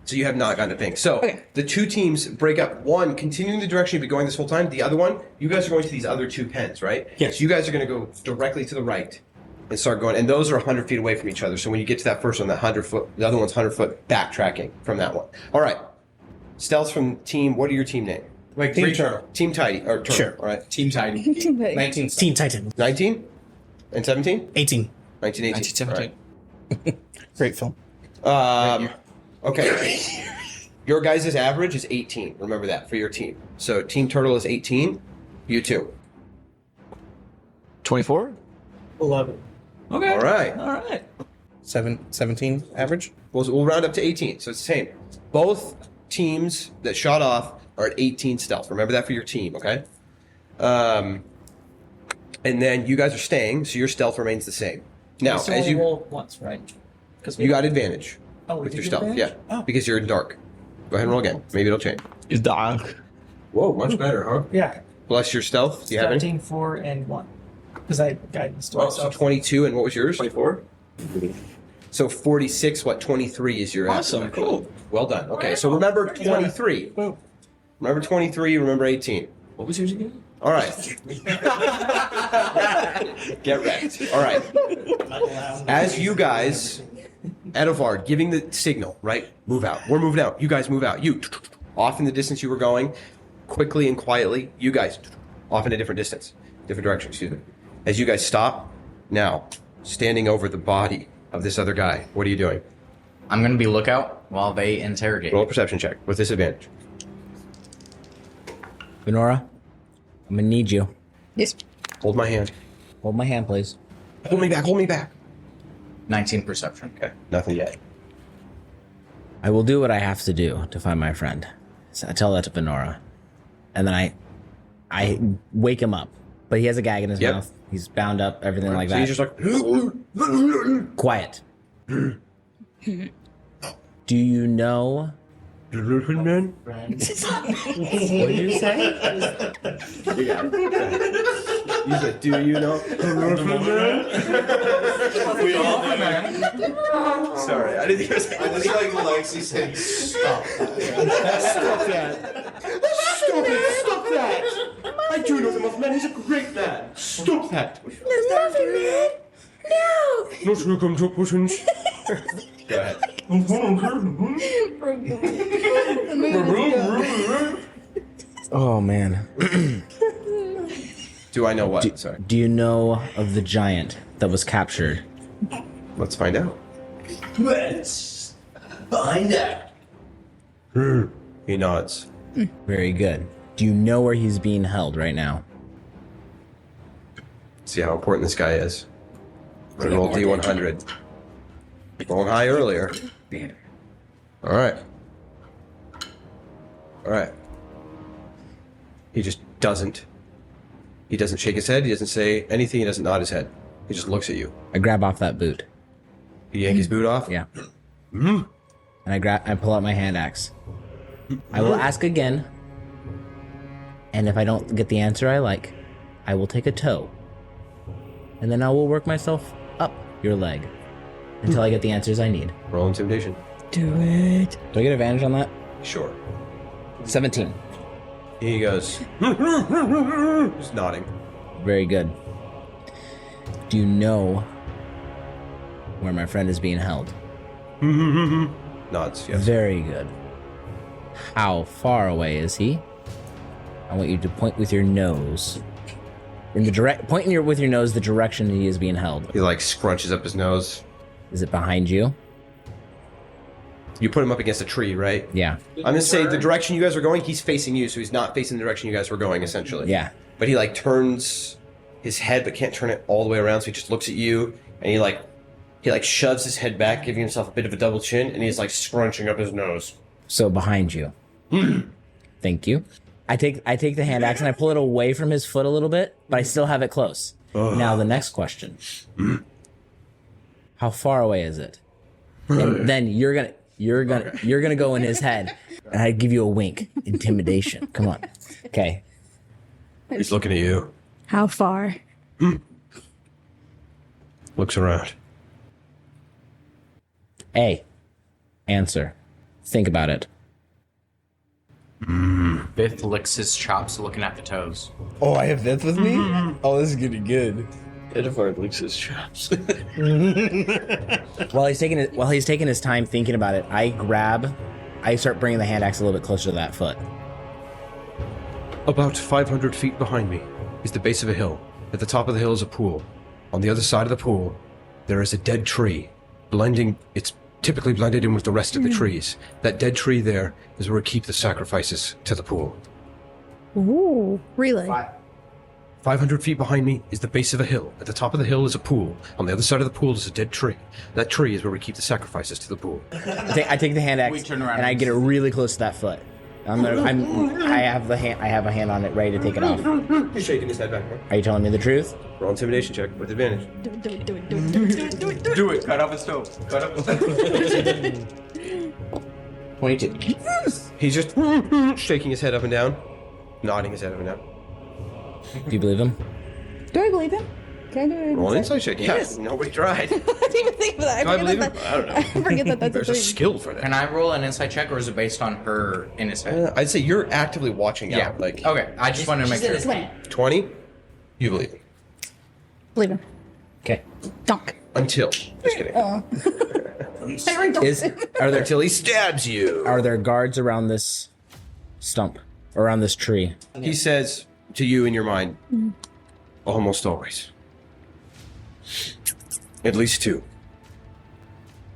So you have not gotten a ping. So Okay. the two teams break up. One, continuing the direction you've been going this whole time. The other one, you guys are going to these other 2 pens, right? Yes. So you guys are going to go directly to the right and start going. And those are 100 feet away from each other. So when you get to that first one, that 100 foot, the other one's 100 foot backtracking from that one. All right. Stealth from team. What are your team name? Like Team Turtle. Team Tidy. Or Turtle. Sure. All right. Team Tidy. 19. Teen Titan. 19 and 17? 18. 1918. 1917. Great film. All right. Okay. Your guys' average is 18. Remember that for your team. So Team Turtle is 18. You two. 24? 11. Okay. All right. All right. 17 average? We'll round up to 18. So it's the same. Both teams that shot off are at 18 stealth. Remember that for your team, okay? And then you guys are staying, so your stealth remains the same. Now, So as only you roll once, right? Because you got advantage Oh, with did your you stealth, advantage? yeah, Oh. because you're in dark. Go ahead and roll again. Maybe it'll change. Is dark. Whoa, much better, huh? Yeah. Plus your stealth. Do you have any? 13, 4, and 1. Because I guidance to Oh, so myself. 22, and what was yours? 24? So 46, 23 is your Awesome, average. cool. Well done. Okay, so remember 23. Remember 23, remember 18. What was yours again? All right. Get wrecked. All right. As you guys, Edovard giving the signal, right? Move out. We're moving out. You guys move out. You, off in the distance you were going, quickly and quietly. You guys, off in a different distance, different direction, excuse me. As you guys stop, now, standing over the body of this other guy, what are you doing? I'm gonna be lookout while they interrogate. Roll a perception check with disadvantage. Venora, I'm gonna need you. Yes. Hold my hand. Hold my hand, please. Hold me back, hold me back. 19 perception. Okay, nothing yet. I will do what I have to do to find my friend. So I tell that to Venora. And then I wake him up. But he has a gag in his Yep. mouth. He's bound up, everything like So that. he's just like, Quiet. Do you know? What did you say? You said, do you know? We all Sorry, I didn't hear I just like Lexi saying, stop. Stop that. Stop it! Stop that! I do know the most man. He's a great man. Stop that! There's nothing, man. No. No circumlocutions. Go ahead. Oh man. Do I know what? Sorry. Do you know of the giant that was captured? Let's find out. Let's find out. He nods. Very good. Do you know where he's being held right now? See how important this guy is. I rolled D100. Going high earlier. All right. All right. He just doesn't. He doesn't shake his head. He doesn't say anything. He doesn't nod his head. He just looks at you. I grab off that boot. You yank his boot off? Yeah. And I pull out my hand axe. I will ask again. And if I don't get the answer I like, I will take a toe. And then I will work myself up your leg until I get the answers I need. Roll intimidation. Do it. Do I get advantage on that? Sure. 17. He goes, just nodding. Very good. Do you know where my friend is being held? Nods, yes. Very good. How far away is he? I want you to point with your nose. With your nose the direction he is being held. He like scrunches up his nose. Is it behind you? You put him up against a tree, right? Yeah. I'm gonna say the direction you guys are going, he's facing you, so he's not facing the direction you guys were going, essentially. Yeah. But he like turns his head, but can't turn it all the way around, so he just looks at you, and he shoves his head back, giving himself a bit of a double chin, and he's like scrunching up his nose. So behind you. Thank you. I take the hand axe and I pull it away from his foot a little bit, but I still have it close. Now the next question. How far away is it? And then you're gonna go in his head, and I give you a wink. Intimidation. Come on. Okay. He's looking at you. How far? Looks around. A. Answer. Think about it. Biff licks his chops looking at the toes. Oh, I have that with me? Oh, this is getting good. Edifard licks his chops. While he's taking his time thinking about it, I start bringing the hand axe a little bit closer to that foot. About 500 feet behind me is the base of a hill. At the top of the hill is a pool. On the other side of the pool, there is a dead tree. It's typically blended in with the rest of the trees. That dead tree there is where we keep the sacrifices to the pool. Ooh, relay. 500 feet behind me is the base of a hill. At the top of the hill is a pool. On the other side of the pool is a dead tree. That tree is where we keep the sacrifices to the pool. I take the hand axe and I get it really close to that foot. I have a hand on it, ready to take it off. He's shaking his head back. Are you telling me the truth? Roll intimidation check with advantage. Do it. Cut off his toe. Cut off his toe. 22. He's just shaking his head up and down, nodding his head up and down. Do you believe him? Do I believe him? Can I do it? Roll an insight check. Yes. Nobody tried. I didn't even think of that. Do I believe him? I don't know. I forget that that's There's a a thing. skill for that. Can I roll an insight check, or is it based on her in his head? I'd say you're actively watching out. Like Okay, I just wanted to make sure. 20, you believe him. Believe him. Okay. Donk. Until. Just kidding. I already don't. Until he stabs you. Are there guards around this stump? Around this tree? He says to you in your mind, almost always. At least 2.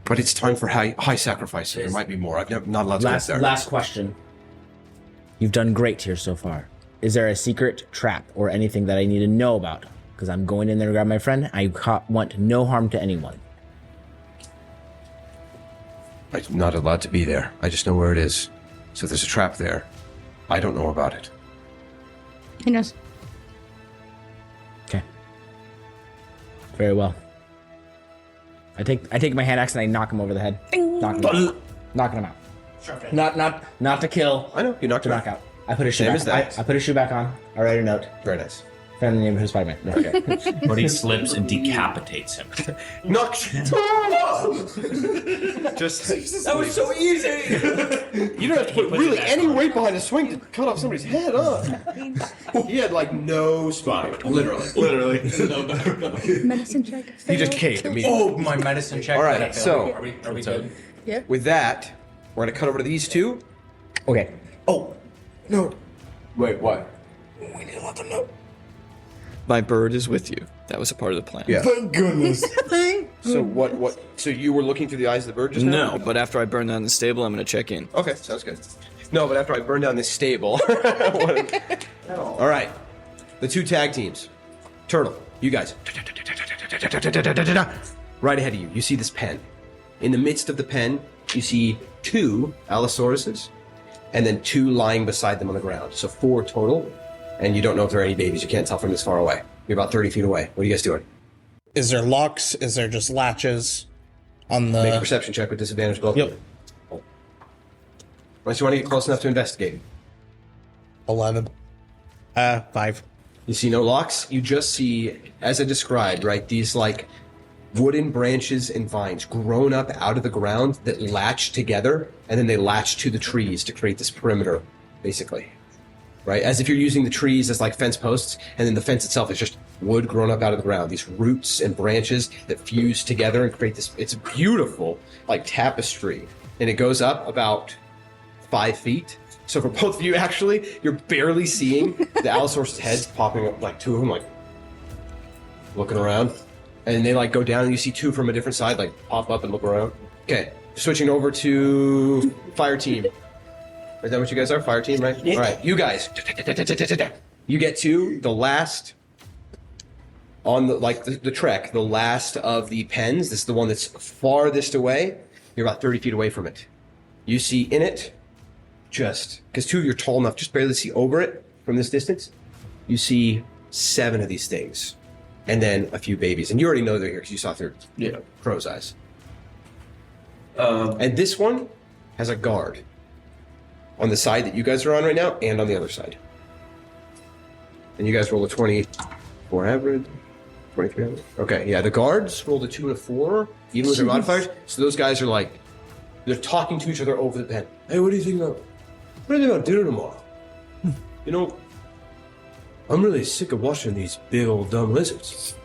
But it's time for high sacrifice. There might be more. I'm not allowed to go there. Last question. You've done great here so far. Is there a secret trap or anything that I need to know about? Because I'm going in there to grab my friend. I want no harm to anyone. I'm not allowed to be there. I just know where it is. So if there's a trap there, I don't know about it. He knows. Okay. Very well. I take my hand axe and I knock him over the head. Knocking him out. Not to kill. I know, you knocked him Knock out. out. I put his shoe Same back. as that. I put his shoe back on. I write a note. Very nice. Found the neighborhood Spider-Man. No, okay. But he slips and decapitates him. Knock! Just That was so easy. you don't have to put really any weight behind a swing to cut off somebody's head, huh? He had like no spine. Literally. Medicine check. He just caved immediately. Oh, my medicine check. All that I right, failed. so Are we good? Yeah. with that, we're gonna cut over to these two. Okay. Oh, no. Wait, what? We need to let them know. My bird is with you. That was a part of the plan. Yeah. Thank goodness. So what? So you were looking through the eyes of the bird just now? No, but after I burn down the stable, I'm going to check in. Okay, sounds good. No, but after I burn down this stable. All right. The 2 tag teams. Turtle, you guys. Right ahead of you, you see this pen. In the midst of the pen, you see 2 Allosauruses, and then 2 lying beside them on the ground. So 4 total. and you don't know if there are any babies. You can't tell from this far away. You're about 30 feet away. What are you guys doing? Is there locks? Is there just latches on Make a the? perception check with disadvantage, both Yep. of you. Unless you want to get close enough to investigate. 11. 5. You see no locks. You just see, as I described, right, these like wooden branches and vines grown up out of the ground that latch together, and then they latch to the trees to create this perimeter, basically. Right? As if you're using the trees as like fence posts, and then the fence itself is just wood grown up out of the ground. These roots and branches that fuse together and create this, it's a beautiful like tapestry. And it goes up about 5 feet. So for both of you, actually, you're barely seeing the Allosaurus heads popping up, like two of them, like looking around. And they like go down and you see two from a different side, like pop up and look around. Okay, switching over to fire team. Is that what you guys are? Fire team, right? Yeah. All right, you guys. You get to the last on the like the trek, the last of the pens. This is the one that's farthest away. You're about 30 feet away from it. You see in it, just because two of you are tall enough, just barely see over it from this distance. You see 7 of these things, and then a few babies, and you already know they're here because you saw through crow's eyes. And this one has a guard on the side that you guys are on right now, and on the other side. And you guys roll a 24 average, 23 average. Okay, yeah, the guards rolled a 2 and a 4, even with their modifiers. So those guys are like, they're talking to each other over the pen. Hey, what do you think about? What do you think about dinner tomorrow? You know, I'm really sick of watching these big old dumb lizards.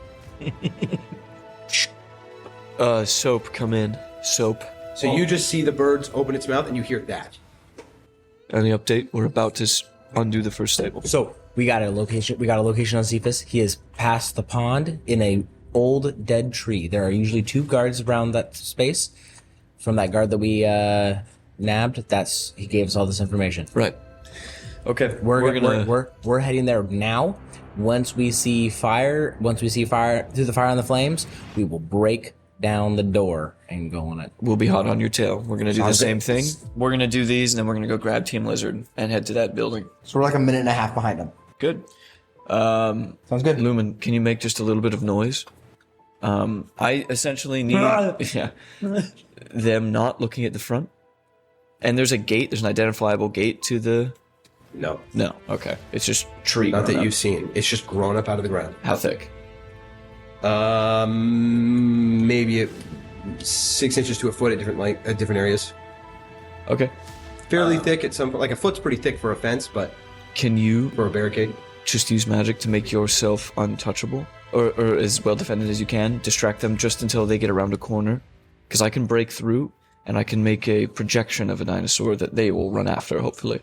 Soap, come in. Soap. So you just see the birds open its mouth, and you hear that. Any update? We're about to undo the first stable. So we got a location. We got a location on Ceuphus. He is past the pond in a old dead tree. There are usually 2 guards around that space. From that guard that we nabbed, he gave us all this information. Right. Okay. We're heading there now. Once we see fire through the fire and the flames, we will break down the door and go on it. We'll be hot on your tail. We're gonna do the Sounds same good. thing. We're gonna do these, and then we're gonna go grab Team Lizard and head to that building. So we're like a minute and a half behind them. Good. Sounds good. Lumen, can you make just a little bit of noise? I essentially need them not looking at the front. And there's a gate. There's an identifiable gate to the. No, No. Okay. It's just tree. not that grown up. you've seen. It's just grown up out of the ground. How thick? Maybe 6 inches to a foot at different areas. Okay. Fairly thick at some point. Like a foot's pretty thick for a fence, but Can you for a barricade. just use magic to make yourself untouchable, or as well defended as you can? Distract them just until they get around a corner, because I can break through and I can make a projection of a dinosaur that they will run after. Hopefully.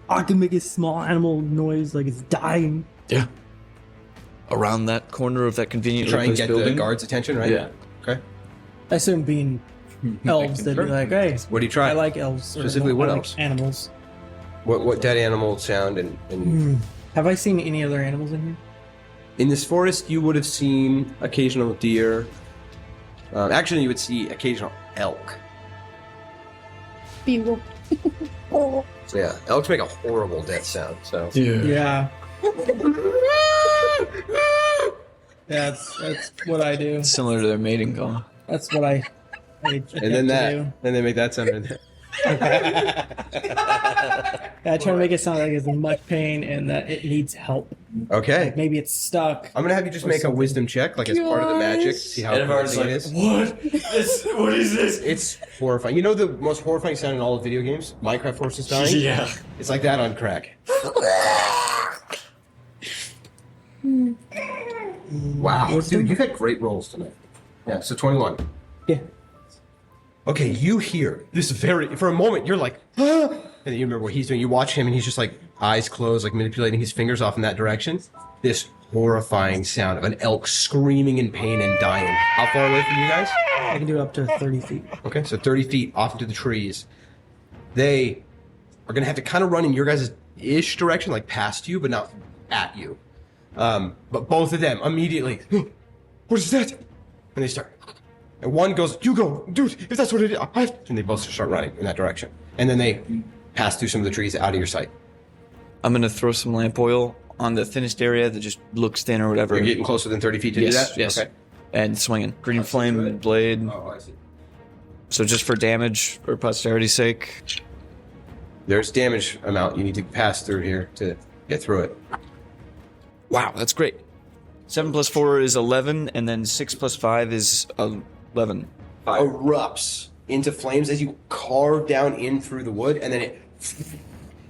I can make a small animal noise like it's dying. Yeah. Around that corner of that conveniently Try and placed get building. the guards' attention, right? Yeah. Okay. I assume being elves, they'd be like, hey, What do you try? I like elves. or Specifically, I what like elves? Animals. What dead animal sound and Have I seen any other animals in here? in this forest you would have seen occasional deer. Actually, you would see occasional elk. Beagle. So yeah, elks make a horrible death sound. So Yeah. That's what I do. Similar to their mating call. That's what I and then do. then they make that sound. I try to make it sound like it's in much pain and that it needs help. Okay. Maybe it's stuck. I'm gonna have you just Or make a something. wisdom check, like as part of the magic, to see how convincing it is. What is this? It's horrifying. You know the most horrifying sound in all of video games? Minecraft horses dying? Yeah. It's like that on crack. Wow. Dude, you had great rolls tonight. Yeah, so 21. Yeah. Okay, you hear this for a moment, you're like, ah! And then you remember what he's doing. You watch him and he's just like, eyes closed, like manipulating his fingers off in that direction. This horrifying sound of an elk screaming in pain and dying. How far away from you guys? I can do up to 30 feet. Okay, so 30 feet off into the trees. They are going to have to kind of run in your guys' ish direction, like past you, but not at you. But both of them immediately, what is that? And they start. And one goes, you go, dude, if that's what it is. And they both start running in that direction. And then they pass through some of the trees out of your sight. I'm gonna throw some lamp oil on the thinnest area that just looks thin or whatever. You're getting closer than 30 feet to do that? Yes. Okay. And swinging. Green flame blade. Oh, I see. So just for damage or posterity's sake. There's damage amount you need to pass through here to get through it. Wow, that's great. 7 plus 4 is 11, and then 6 plus 5 is 11. Erupts into flames as you carve down in through the wood, and then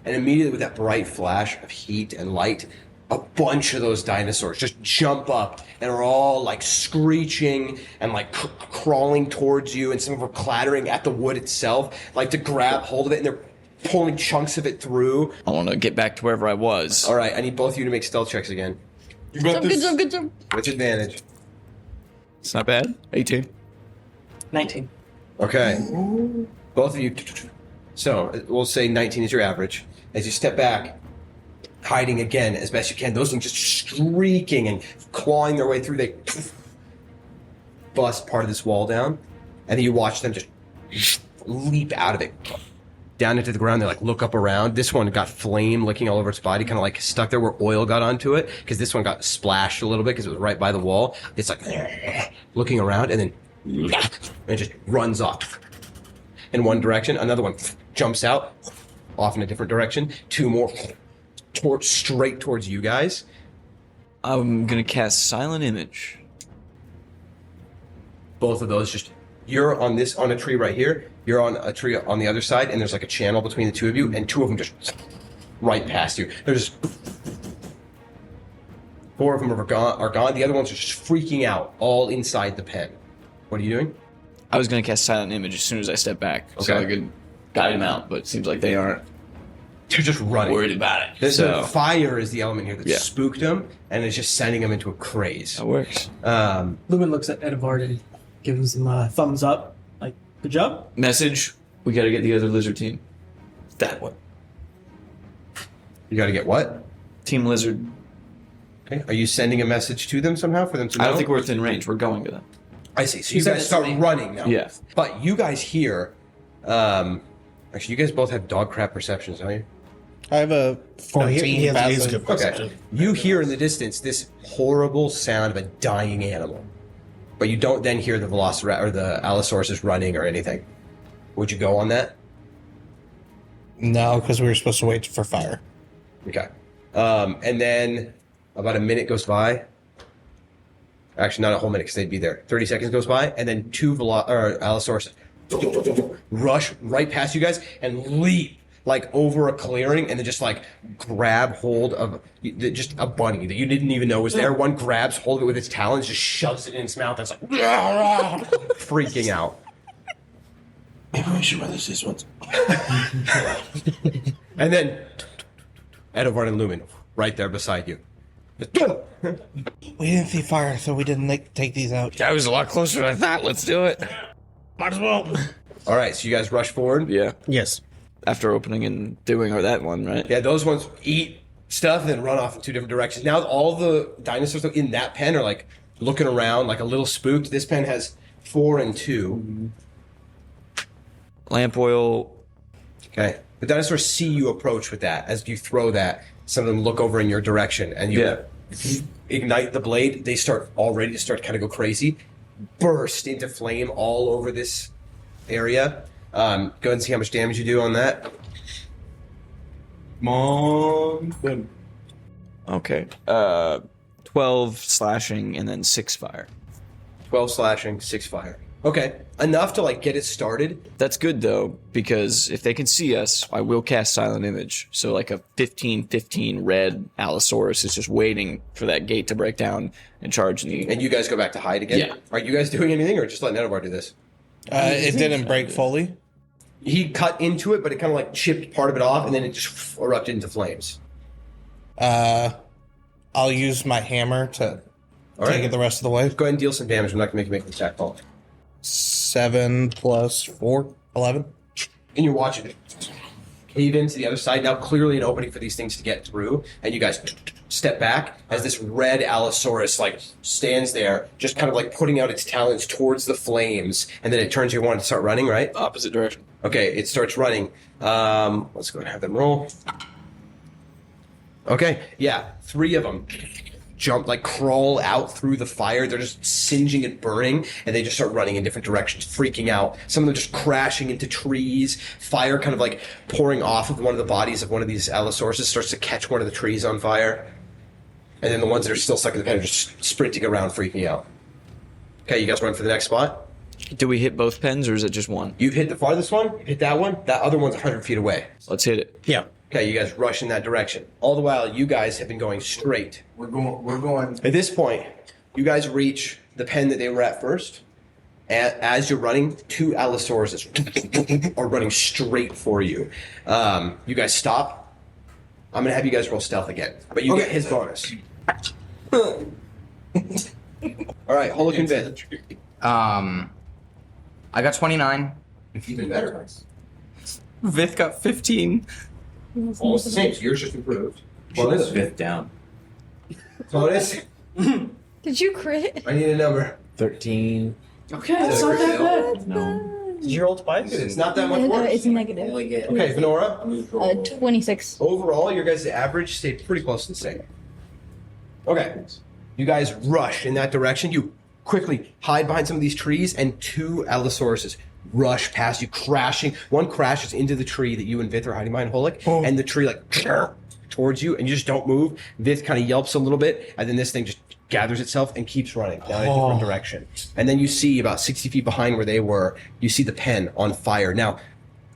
and immediately with that bright flash of heat and light, a bunch of those dinosaurs just jump up and are all like screeching and like crawling towards you, and some of them are clattering at the wood itself, like to grab hold of it, and they're pulling chunks of it through. I want to get back to wherever I was. All right, I need both of you to make stealth checks again. Good job, good job. With advantage. It's not bad. 18. 19. Okay. Both of you. So, we'll say 19 is your average. As you step back, hiding again as best you can, those things just streaking and clawing their way through, they bust part of this wall down, and then you watch them just leap out of it. Down into the ground, they like look up around. This one got flame licking all over its body, kind of like stuck there where oil got onto it, because this one got splashed a little bit because it was right by the wall. It's like looking around, and then it just runs off in one direction. Another one jumps out off in a different direction. Two more straight towards you guys. I'm gonna cast Silent Image. Both of those just, you're on a tree right here. You're on a tree on the other side, and there's like a channel between the two of you, and two of them just right past you. There's 4 of them are gone. The other ones are just freaking out, all inside the pen. What are you doing? I was gonna cast Silent Image as soon as I step back, so I could guide them out. But it seems like they aren't. They're just running. Worried about it. The fire is the element here that spooked them, and it's just sending them into a craze. That works. Lumen looks at Edvard and gives him a thumbs up. Like, good job. Message: we got to get the other lizard team. That one. You got to get what? Team Lizard. Okay. Are you sending a message to them somehow for them to know? I don't think we're within range. We're going to them. I see. So you guys start running now. Yeah. But you guys hear. Actually, you guys both have dog crap perceptions, don't you? I have a 14 he has passive. good perception. Okay. You hear in the distance this horrible sound of a dying animal, but you don't then hear the Velociraptor or the Allosaurus running or anything. Would you go on that? No, because we were supposed to wait for fire. Okay. And then about a minute goes by. Actually, not a whole minute because they'd be there. 30 seconds goes by, and then 2 Allosaurus rush right past you guys and leap like over a clearing, and then just like grab hold of just a bunny that you didn't even know was there. One grabs hold of it with its talons, just shoves it in its mouth, and it's like freaking out. Maybe we should run these ones. And then Edvard and Lumen right there beside you. We didn't see fire, so we didn't take these out. That was a lot closer than I thought. Let's do it. Might as well. All right, so you guys rush forward. Yeah. Yes. After opening and doing that one, right? Yeah, those ones eat stuff and then run off in 2 different directions. Now all the dinosaurs in that pen are like looking around, like a little spooked. This pen has 4 and 2. Lamp oil. Okay. The dinosaurs see you approach with that. As you throw that, some of them look over in your direction, and you ignite the blade. They start already to start kind of go crazy, burst into flame all over this area. Go ahead and see how much damage you do on that. Mom. Okay. 12 slashing and then 6 fire. 12 slashing, 6 fire. Okay, enough to like get it started. That's good though, because if they can see us, I will cast Silent Image. So like a 15-15 red Allosaurus is just waiting for that gate to break down and charge the... And you guys go back to hide again? Yeah. Are you guys doing anything, or just letting Edvard do this? It didn't break fully. He cut into it, but it kind of like chipped part of it off, and then it just erupted into flames. I'll use my hammer to take it the rest of the way. Go ahead and deal some damage. I'm not going to make an attack roll. 7 plus 4, 11. And you're watching it cave into the other side. Now clearly an opening for these things to get through. And you guys step back as this red Allosaurus like stands there, just kind of like putting out its talons towards the flames. And then it turns you want to start running, right? Opposite direction. Okay, it starts running. Let's go and have them roll. Okay, yeah, 3 of them jump, like crawl out through the fire. They're just singeing and burning, and they just start running in different directions, freaking out. Some of them just crashing into trees. Fire kind of like pouring off of one of the bodies of one of these Allosauruses starts to catch one of the trees on fire. And then the ones that are still stuck in the pen are just sprinting around, freaking out. Okay, you guys run for the next spot? Do we hit both pens, or is it just one? You've hit the farthest one, hit that one. That other one's 100 feet away. Let's hit it. Yeah. Okay, you guys rush in that direction. All the while, you guys have been going straight. We're going. At this point, you guys reach the pen that they were at first. As you're running, 2 Allosauruses are running straight for you. You guys stop. I'm going to have you guys roll stealth again. But you get his bonus. All right, Holocan Vith. I got 29. Even better. Vith got 15. Almost the same, so yours just improved. Bonus 5th down. Bonus. Did you crit? I need a number. 13. Okay, that's not that bad. No. Did you roll twice? It's not that much worse. It's negative. Okay, Venora. 26. Overall, your guys' average stayed pretty close to the same. Okay. You guys rush in that direction. You quickly hide behind some of these trees, and 2 Allosauruses rush past you, crashing. One crashes into the tree that you and Vith are hiding behind, Holik, and the tree like towards you, and you just don't move. Vith kind of yelps a little bit, and then this thing just gathers itself and keeps running down a different direction. And then you see about 60 feet behind where they were, you see the pen on fire. Now,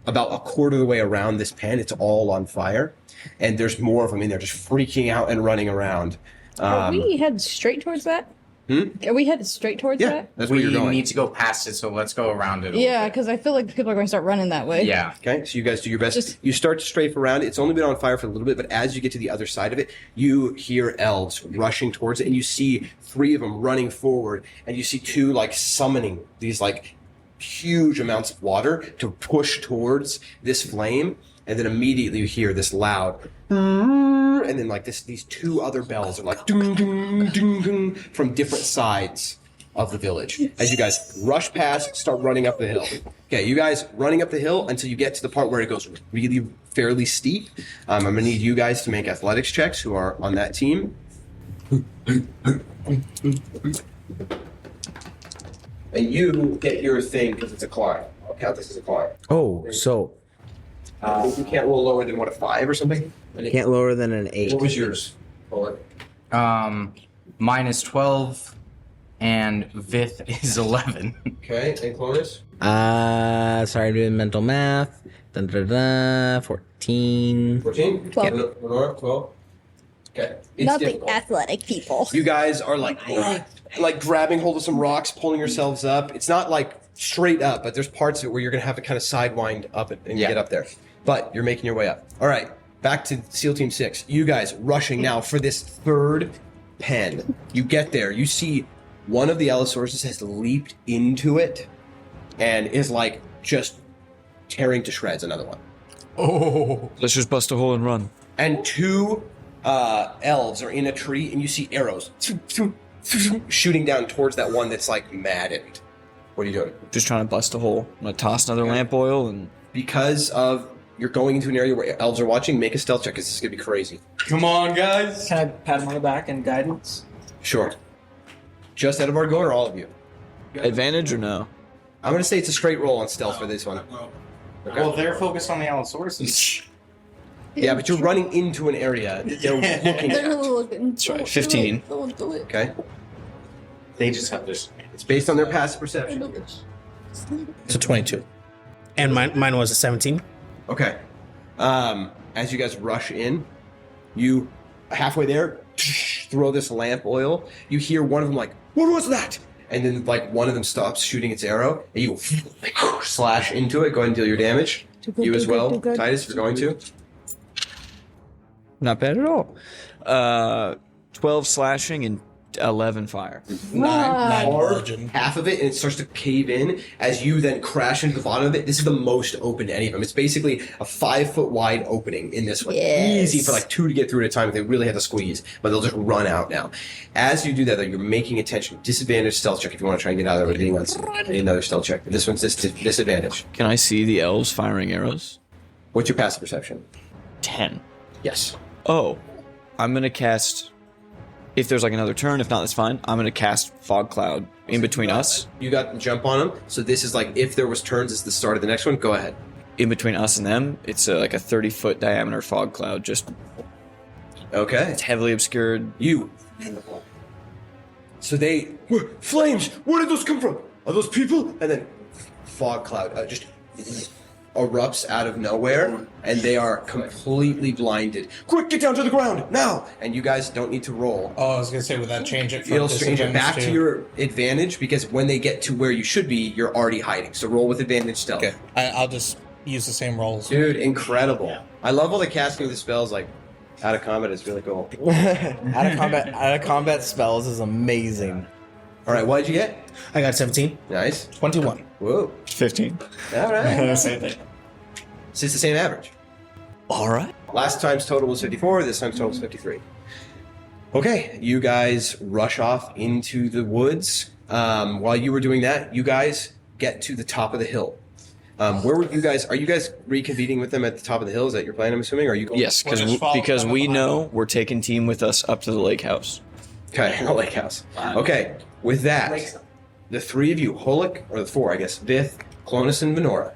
about a quarter of the way around this pen, it's all on fire, and there's more of them in there just freaking out and running around. Are we headed straight towards that? Are we headed straight towards Yeah, that? that's where you're We going. need to go past it, so let's go around it. Yeah, because I feel like people are going to start running that way. Yeah. Okay, so you guys do your best. Just- You start to strafe around. It's only been on fire for a little bit, but as you get to the other side of it, you hear elves rushing towards it, and you see 3 of them running forward, and you see 2 like summoning these like huge amounts of water to push towards this flame, and then immediately you hear this loud, and then like these 2 other bells are like ding, ding, ding, ding, from different sides of the village as you guys rush past, start running up the hill. Okay, you guys running up the hill until you get to the part where it goes really fairly steep. I'm gonna need you guys to make athletics checks who are on that team. And you get your thing because it's a climb. I'll count this as a climb. Oh, so You can't roll lower than what, a 5 or something? can't lower than an 8. What was yours? Bullet? Mine is 12, and Vith is 11. Okay, and Clonus? Sorry, I'm doing mental math. 14. 14? 12. Lenora, 12? Okay. It's Not difficult. the athletic people. You guys are like grabbing hold of some rocks, pulling yourselves up. It's not like straight up, but there's parts of it where you're going to have to kind of sidewind up and get up there. But you're making your way up. All right, back to SEAL Team 6. You guys rushing now for this 3rd pen. You get there. You see one of the Allosauruses has leaped into it and is like just tearing to shreds another one. Oh, let's just bust a hole and run. And 2 elves are in a tree, and you see arrows shooting down towards that one that's like maddened. What are you doing? Just trying to bust a hole. I'm gonna toss another lamp oil and. Because of you're going into an area where elves are watching, make a stealth check because this is gonna be crazy. Come on, guys. Can I pat him on the back and guidance? Sure. Just out of our going, or all of you? Advantage or no? I'm gonna say it's a straight roll on stealth for this one. Okay. Well, they're focused on the Allosauruses. Yeah, but you're running into an area that they're looking They're at. looking. That's right, 15. Okay. They just have this. It's based on their passive perception. So 22. And mine was a 17. Okay. As you guys rush in, you halfway there throw this lamp oil. You hear one of them like, "What was that?" And then like one of them stops shooting its arrow, and you go slash into it. Go ahead and deal your damage. You as well, Titus, if you're going to. Not bad at all. 12 slashing and 11 fire. 9 hard, half of it, and it starts to cave in as you then crash into the bottom of it. This is the most open to any of them. It's basically a 5-foot wide opening in this one. Yes. Easy for like 2 to get through at a time if they really have to squeeze, but they'll just run out now. As you do that, though, you're making attention. Disadvantage stealth check if you want to try and get out of there. Another stealth check. This one's disadvantage. Can I see the elves firing arrows? What's your passive perception? 10. Yes. Oh. I'm going to cast, if there's like another turn, if not, that's fine. I'm going to cast Fog Cloud in between us. You got the jump on them. So this is like if there was turns, it's the start of the next one. Go ahead. In between us and them, it's like a 30-foot diameter fog cloud. Just Okay. it's heavily obscured. You. So they flames. Where did those come from? Are those people? And then fog cloud just erupts out of nowhere, and they are completely blinded. Quick, get down to the ground now! And you guys don't need to roll. Oh, I was gonna say, would that change it? From It'll change it back to disadvantage your advantage because when they get to where you should be, you're already hiding. So roll with advantage stealth. Okay, I'll just use the same rolls. Dude, incredible. I love all the casting of the spells, like out of combat is really cool. Out of combat spells is amazing. All right, what did you get? I got 17. Nice. 21. Whoa. 15. All right. Same thing. So it's the same average. All right. Last time's total was 54, this time's total is 53. Okay, you guys rush off into the woods. While you were doing that, you guys get to the top of the hill. Where were you guys? Are you guys reconvening with them at the top of the hill? Is that your plan, I'm assuming? Or are you going? Yes, because we know we're taking team with us up to the lake house. Okay, the lake house. Okay, with that, the three of you, Holik, or the four, I guess, Vith, Clonus, and Venora,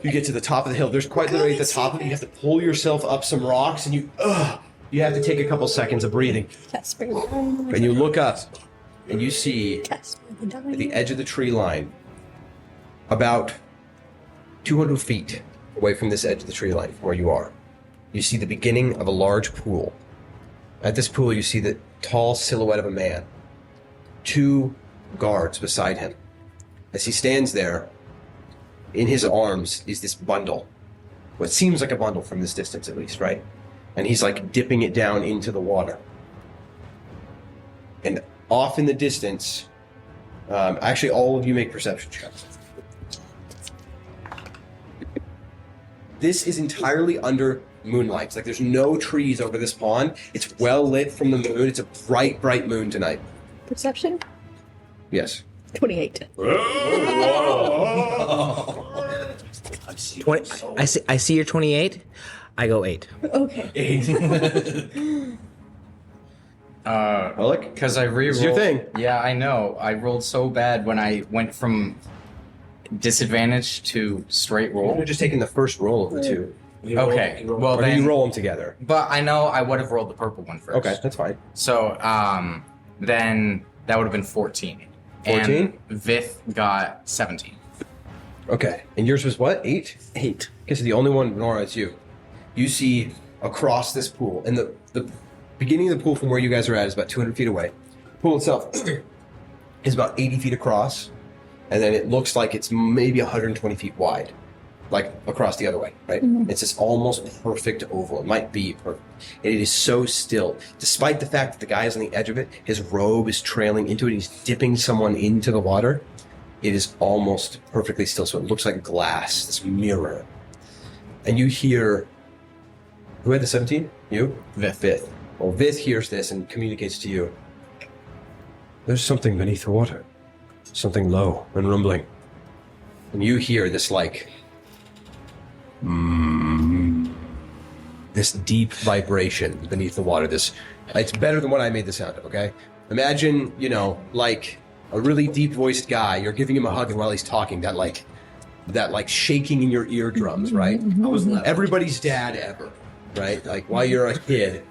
you get to the top of the hill. There's quite literally at the top of it, you have to pull yourself up some rocks, and you have to take a couple seconds of breathing. And you look up, and you see at the edge of the tree line, about 200 feet away from this edge of the tree line, from where you are, you see the beginning of a large pool. At this pool, you see the tall silhouette of a man. Two guards beside him. As he stands there, in his arms is this bundle. What seems like a bundle from this distance, at least, right? And he's like dipping it down into the water. And off in the distance, actually, all of you make perception checks. This is entirely under moonlight. Like there's no trees over this pond. It's well lit from the moon. It's a bright, bright moon tonight. Perception? Yes. 28. 20, I see you're 28. I go 8. Okay. Because I re-rolled. It's your thing. Yeah, I know. I rolled so bad when I went from disadvantage to straight You're roll. just taking the first roll of the two. Okay. Well, Or do then you roll them together? But I know I would have rolled the purple one first. Okay, that's fine. So, then that would have been 14. 14? And Vith got 17. Okay. And yours was what? 8? 8. Okay, so the only one, Nora, it's you. You see across this pool, and the beginning of the pool from where you guys are at is about 200 feet away. The pool itself is about 80 feet across, and then it looks like it's maybe 120 feet wide, like across the other way, right? Mm-hmm. It's this almost perfect oval. It might be perfect. And it is so still. Despite the fact that the guy is on the edge of it, his robe is trailing into it, he's dipping someone into the water. It is almost perfectly still, so it looks like glass, this mirror. And you hear... Who had the 17? You? Vith. Well, Vith hears this and communicates to you. There's something beneath the water. Something low and rumbling. And you hear this, like... this deep vibration beneath the water. This... It's better than what I made the sound of, okay? Imagine, like a really deep-voiced guy. You're giving him a hug, and while he's talking, that shaking in your eardrums, right? Everybody's dad ever, right? Like while you're a kid,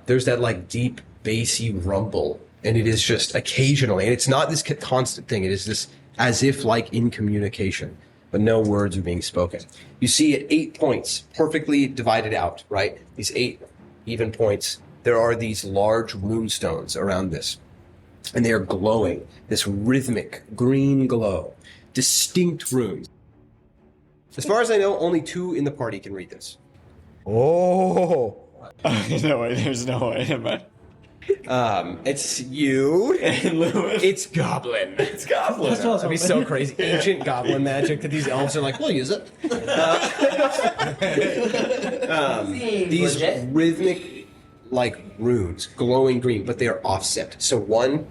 there's that like deep bassy rumble, and it is just occasionally, and it's not this constant thing. It is this as if like in communication, but no words are being spoken. You see at 8 points, perfectly divided out, right? These 8 even points. There are these large rune stones around this, and they are glowing. This rhythmic green glow. Distinct runes. As far as I know, only 2 in the party can read this. Oh. No way. There's no way. It's you. And Lewis. It's Goblin. It's Goblin. That'd be so crazy. Ancient Goblin magic that these elves are like, we'll use it. These rhythmic, like, runes, glowing green, but they are offset. So one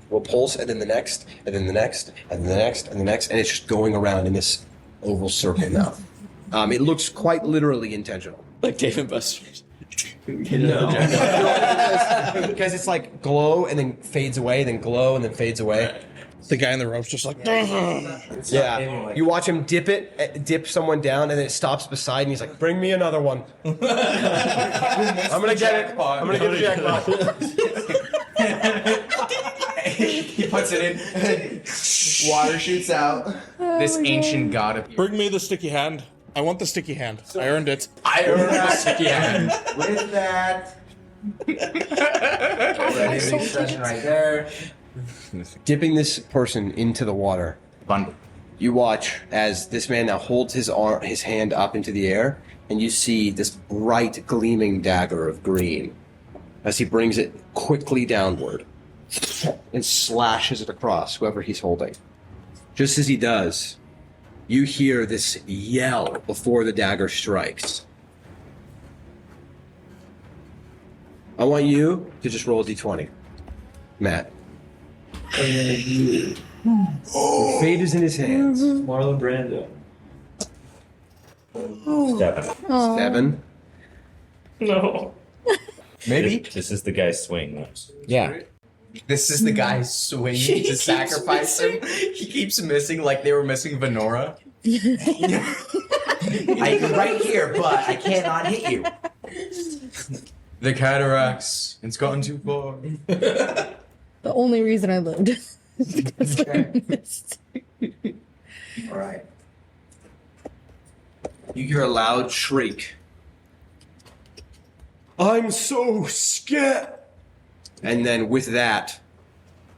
will pulse, and then the next, and then the next, and then the next, and the next, and it's just going around in this oval circle now. It looks quite literally intentional. Like Dave and Buster's. No. Because it's like glow and then fades away, then glow and then fades away. The guy in the rope's just like, Yeah. You watch him dip someone down, and then it stops beside, and he's like, "Bring me another one." I'm gonna get it. I'm gonna get the jackpot. He puts it in. Water shoots out. This ancient god of bring me the sticky hand. I want the sticky hand. I earned it. I earned the sticky hand. With that. Already the expression right there. Dipping this person into the water. Bundle. You watch as this man now holds his hand up into the air, and you see this bright, gleaming dagger of green as he brings it quickly downward and slashes it across whoever he's holding. Just as he does, you hear this yell before the dagger strikes. I want you to just roll a d20. Matt. The fate is in his hands. Marlon Brando. 7. No. Maybe. This is the guy's swing. Yeah. This is the guy's swing to sacrifice him. He keeps missing like they were missing Venora. I'm right here, but I cannot hit you. The cataracts. It's gotten too far. The only reason I lived is because I missed. All right. You hear a loud shriek. I'm so scared. And then with that,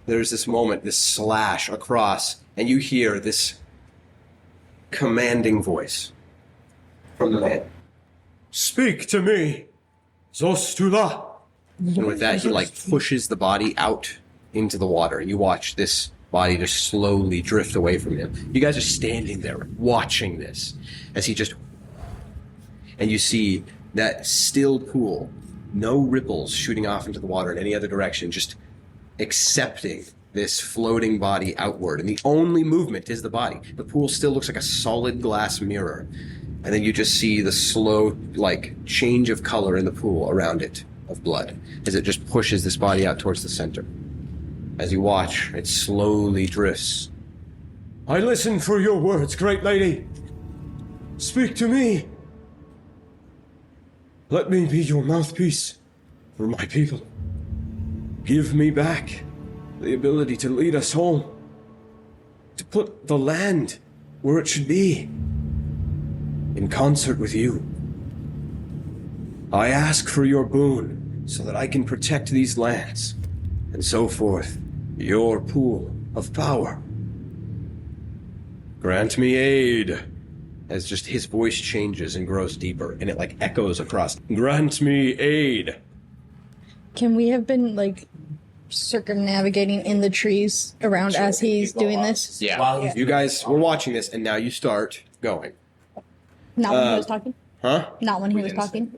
there's this moment, this slash across, and you hear this commanding voice from the man. Speak to me, Zostula. And with that, he like pushes the body out into the water. You watch this body just slowly drift away from him. You guys are standing there watching this as he just... And you see that still pool, no ripples shooting off into the water in any other direction, just accepting this floating body outward. And the only movement is the body. The pool still looks like a solid glass mirror. And then you just see the slow, like, change of color in the pool around it of blood as it just pushes this body out towards the center. As you watch, it slowly drifts. I listen for your words, great lady. Speak to me. Let me be your mouthpiece for my people. Give me back the ability to lead us home, to put the land where it should be, in concert with you. I ask for your boon so that I can protect these lands, and so forth, your pool of power. Grant me aid. As just his voice changes and grows deeper, and it like echoes across. Grant me aid. Can we have been like circumnavigating in the trees around as he's doing this? Yeah. You guys were watching this, and now you start going. Not when he was talking? Huh? Not when he was talking?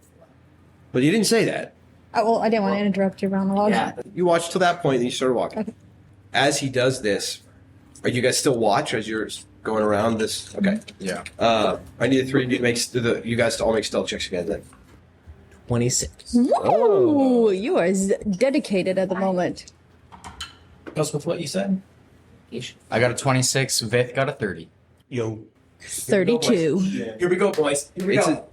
But you didn't say that. Oh, well, I didn't want to interrupt your monologue. Yeah. You watched till that point, and you started walking. Okay. As he does this, are you guys still watch as you're going around this? Okay. Yeah. I need you guys to all make stealth checks again then. 26. Whoa! You are dedicated at the moment. Goes with what you said. I got a 26. Vith got a 30. Yo. 32. Here we go, boys. Here we It's go. a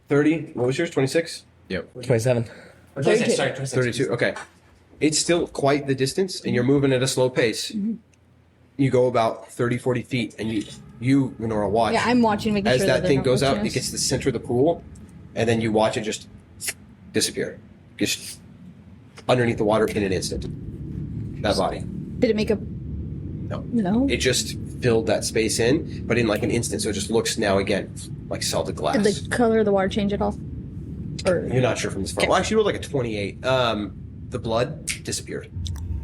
30. What was yours? 26? Yep. 27. 26, sorry, 26. 32. Okay. It's still quite the distance, and you're moving at a slow pace. You go about 30, 40 feet, and you Nora, watch. Yeah, I'm watching, making as sure that that thing they're goes not out, watching it us. gets to the center of the pool, and then you watch it just disappear. Just underneath the water in an instant. That body. Did it make a... No. No? It just filled that space in, but in like an instant, so it just looks now again like solid glass. Did the color of the water change at all? Or... You're not sure from this far. Okay. Well, actually, you rolled like a 28. The blood disappeared.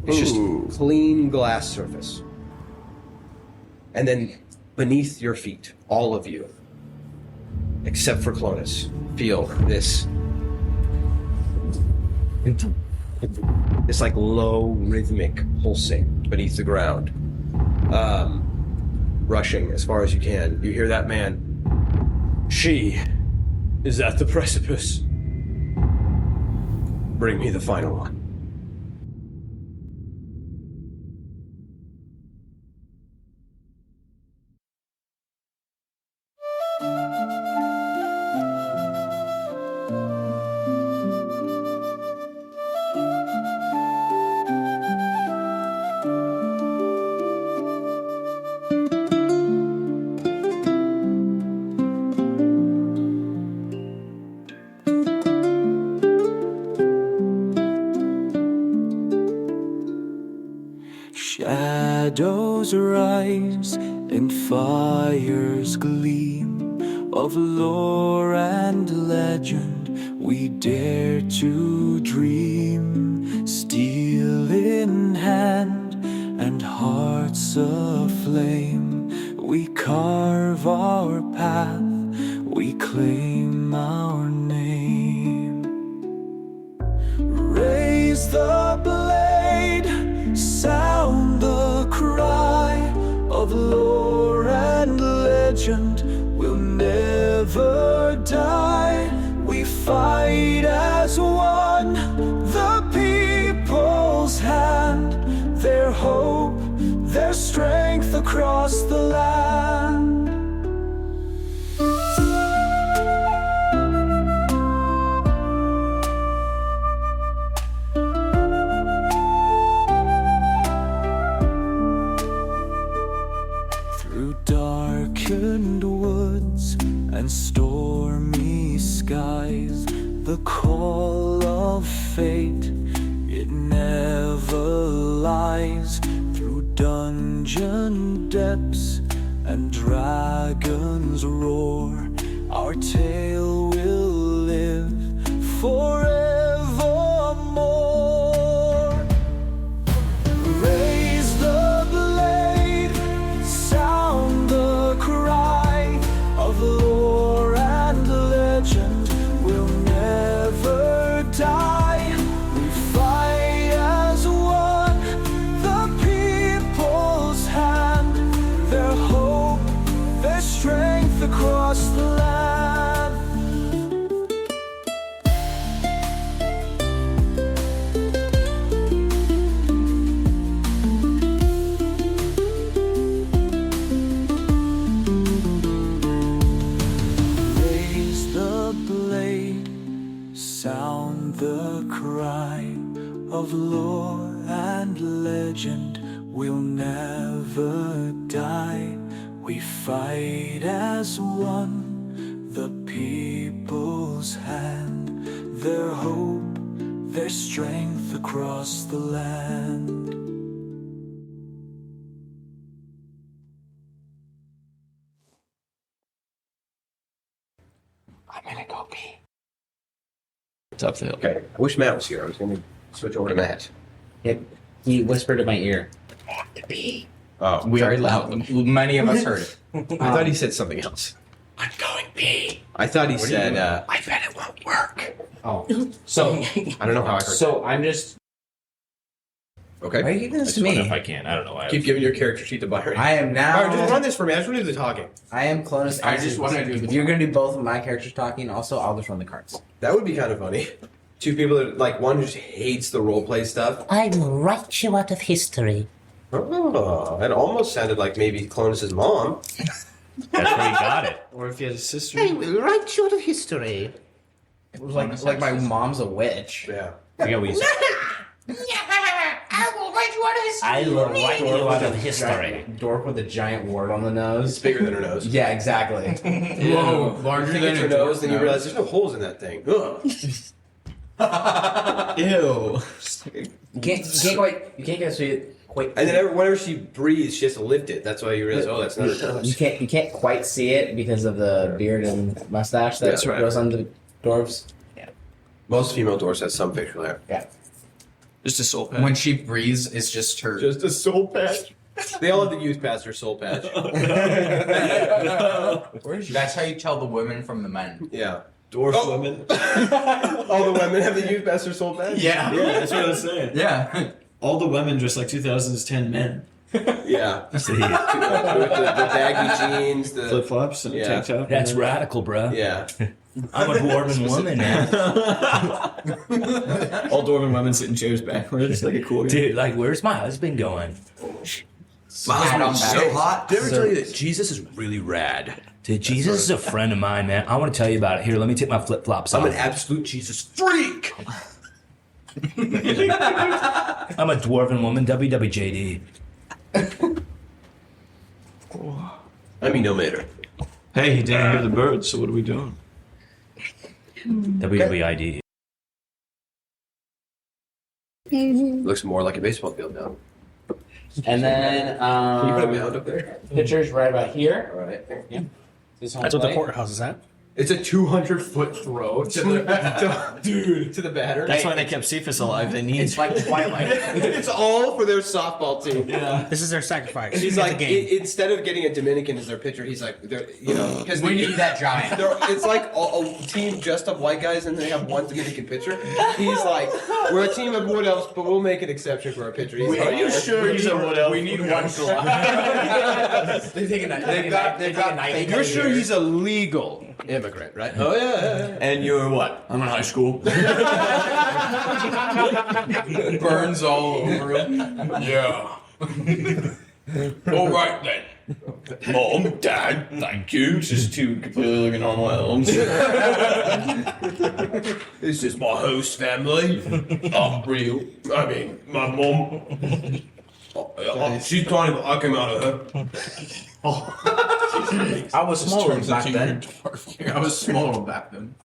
It's just clean glass surface. And then beneath your feet, all of you, except for Clonus, feel this like low rhythmic pulsing beneath the ground. Rushing as far as you can. You hear that man. She Is that the precipice? Bring me the final one. Shadows rise and fires gleam of lore and legend we dare to dream. Steel in hand and hearts aflame, we carve our path, we claim our name. Raise the blade, sound the cry of lore and legend, we'll never die. We fight as one, the people's hand, their hope, their strength across the land. Darkened woods and stormy skies, the call of fate, it never lies. Through dungeon depths and dragon's roar, our tale will live forevermore. Raise the blade, sound the cry of lore and legend, we'll never die. We fight as one, the people's hand, their hope, their strength across the land. Sound the cry of lore and legend, we'll never die. We fight as one, the people's hand, their hope, their strength across the land. I'm gonna go pee. It's up the hill. Okay. I wish Matt was here. I was going to switch over to Matt. He whispered in my ear. Oh, Very loud. Many of us heard it. I thought he said something else. I'm going pee. I thought he said, I bet it won't work. Oh, so I don't know how I heard so I'm just. Okay. Why are you giving this to I don't know me? if I can. I don't know. Keep giving your character sheet to Byron. I am now. All right, just run this for me. I just want to do the talking. I am Clonus. I just want to do the If you're gonna do both of my characters talking, also I'll just run the cards. That would be kind of funny. Two people that, like, one who just hates the roleplay stuff. I will write you out of history. Oh, it almost sounded like maybe Clonus's mom. That's where he got it. Or if he has a sister. I will write you out of history. It was like my mom's a witch. Yeah. I got what you said. I will write you out of history. I will write you out of history. Dwarf with a giant wart on the nose. It's bigger than her nose. Yeah, exactly. Whoa, larger You than get your nose, then you realize there's no holes in that thing. Ugh. Ew. You can't get quite. And then whenever she breathes, she has to lift it. That's why you realize, oh, that's not her nose. You can't quite see it because of the beard and mustache that That's right. goes on the dwarves. Most female dwarves have some facial hair. Yeah. Just a soul patch. When she breathes, it's just her. Just a soul patch. They all have to use past their soul patch. That's how you tell the women from the men. Yeah. Dwarf women. All the women have to use past their soul patch? Yeah. That's what I was saying. Yeah. All the women dress like 2010 men. Yeah. With the baggy jeans, the Flip flops and Yeah. tank top. That's radical, bro. Yeah. I'm a dwarven woman now. All dwarven women sit in chairs backwards like a cool Dude, like, where's my husband going? My husband's so hot. Did I ever tell you that Jesus is really rad? Dude, Jesus is a friend of mine, man. I want to tell you about it. Here, let me take my flip-flops off. I'm an absolute Jesus freak. I'm a dwarven woman, WWJD. I mean, no matter. Hey, he didn't hear the birds, so what are we doing? WWID. Looks more like a baseball field now. And then Can you put a mound up there? pitcher's right about here. All right. Yeah. This home That's what the plate. courthouse is at. It's a 200-foot throw to the batter. That's why they kept Ceuphus alive. They need. It's like Twilight. It's all for their softball team. Yeah. This is their sacrifice. He's It's like, a game. instead of getting a Dominican as their pitcher, he's like, because We need that giant. It's like a team just of white guys, and they have one Dominican pitcher. He's like, we're a team of wood elves, but we'll make an exception for our pitcher. He's like, Are you sure he's a wood elf? We need one slot. You're sure he's a legal immigrant, right? Oh yeah. And you're what? I'm in high school. Burns all over him. Yeah. All right then. Mom, Dad, thank you. Just two completely looking normal elves. This is my host family. Oh, real. I mean, my mom. She's tiny, but I came out of her. I was smaller back then. I was smaller back then.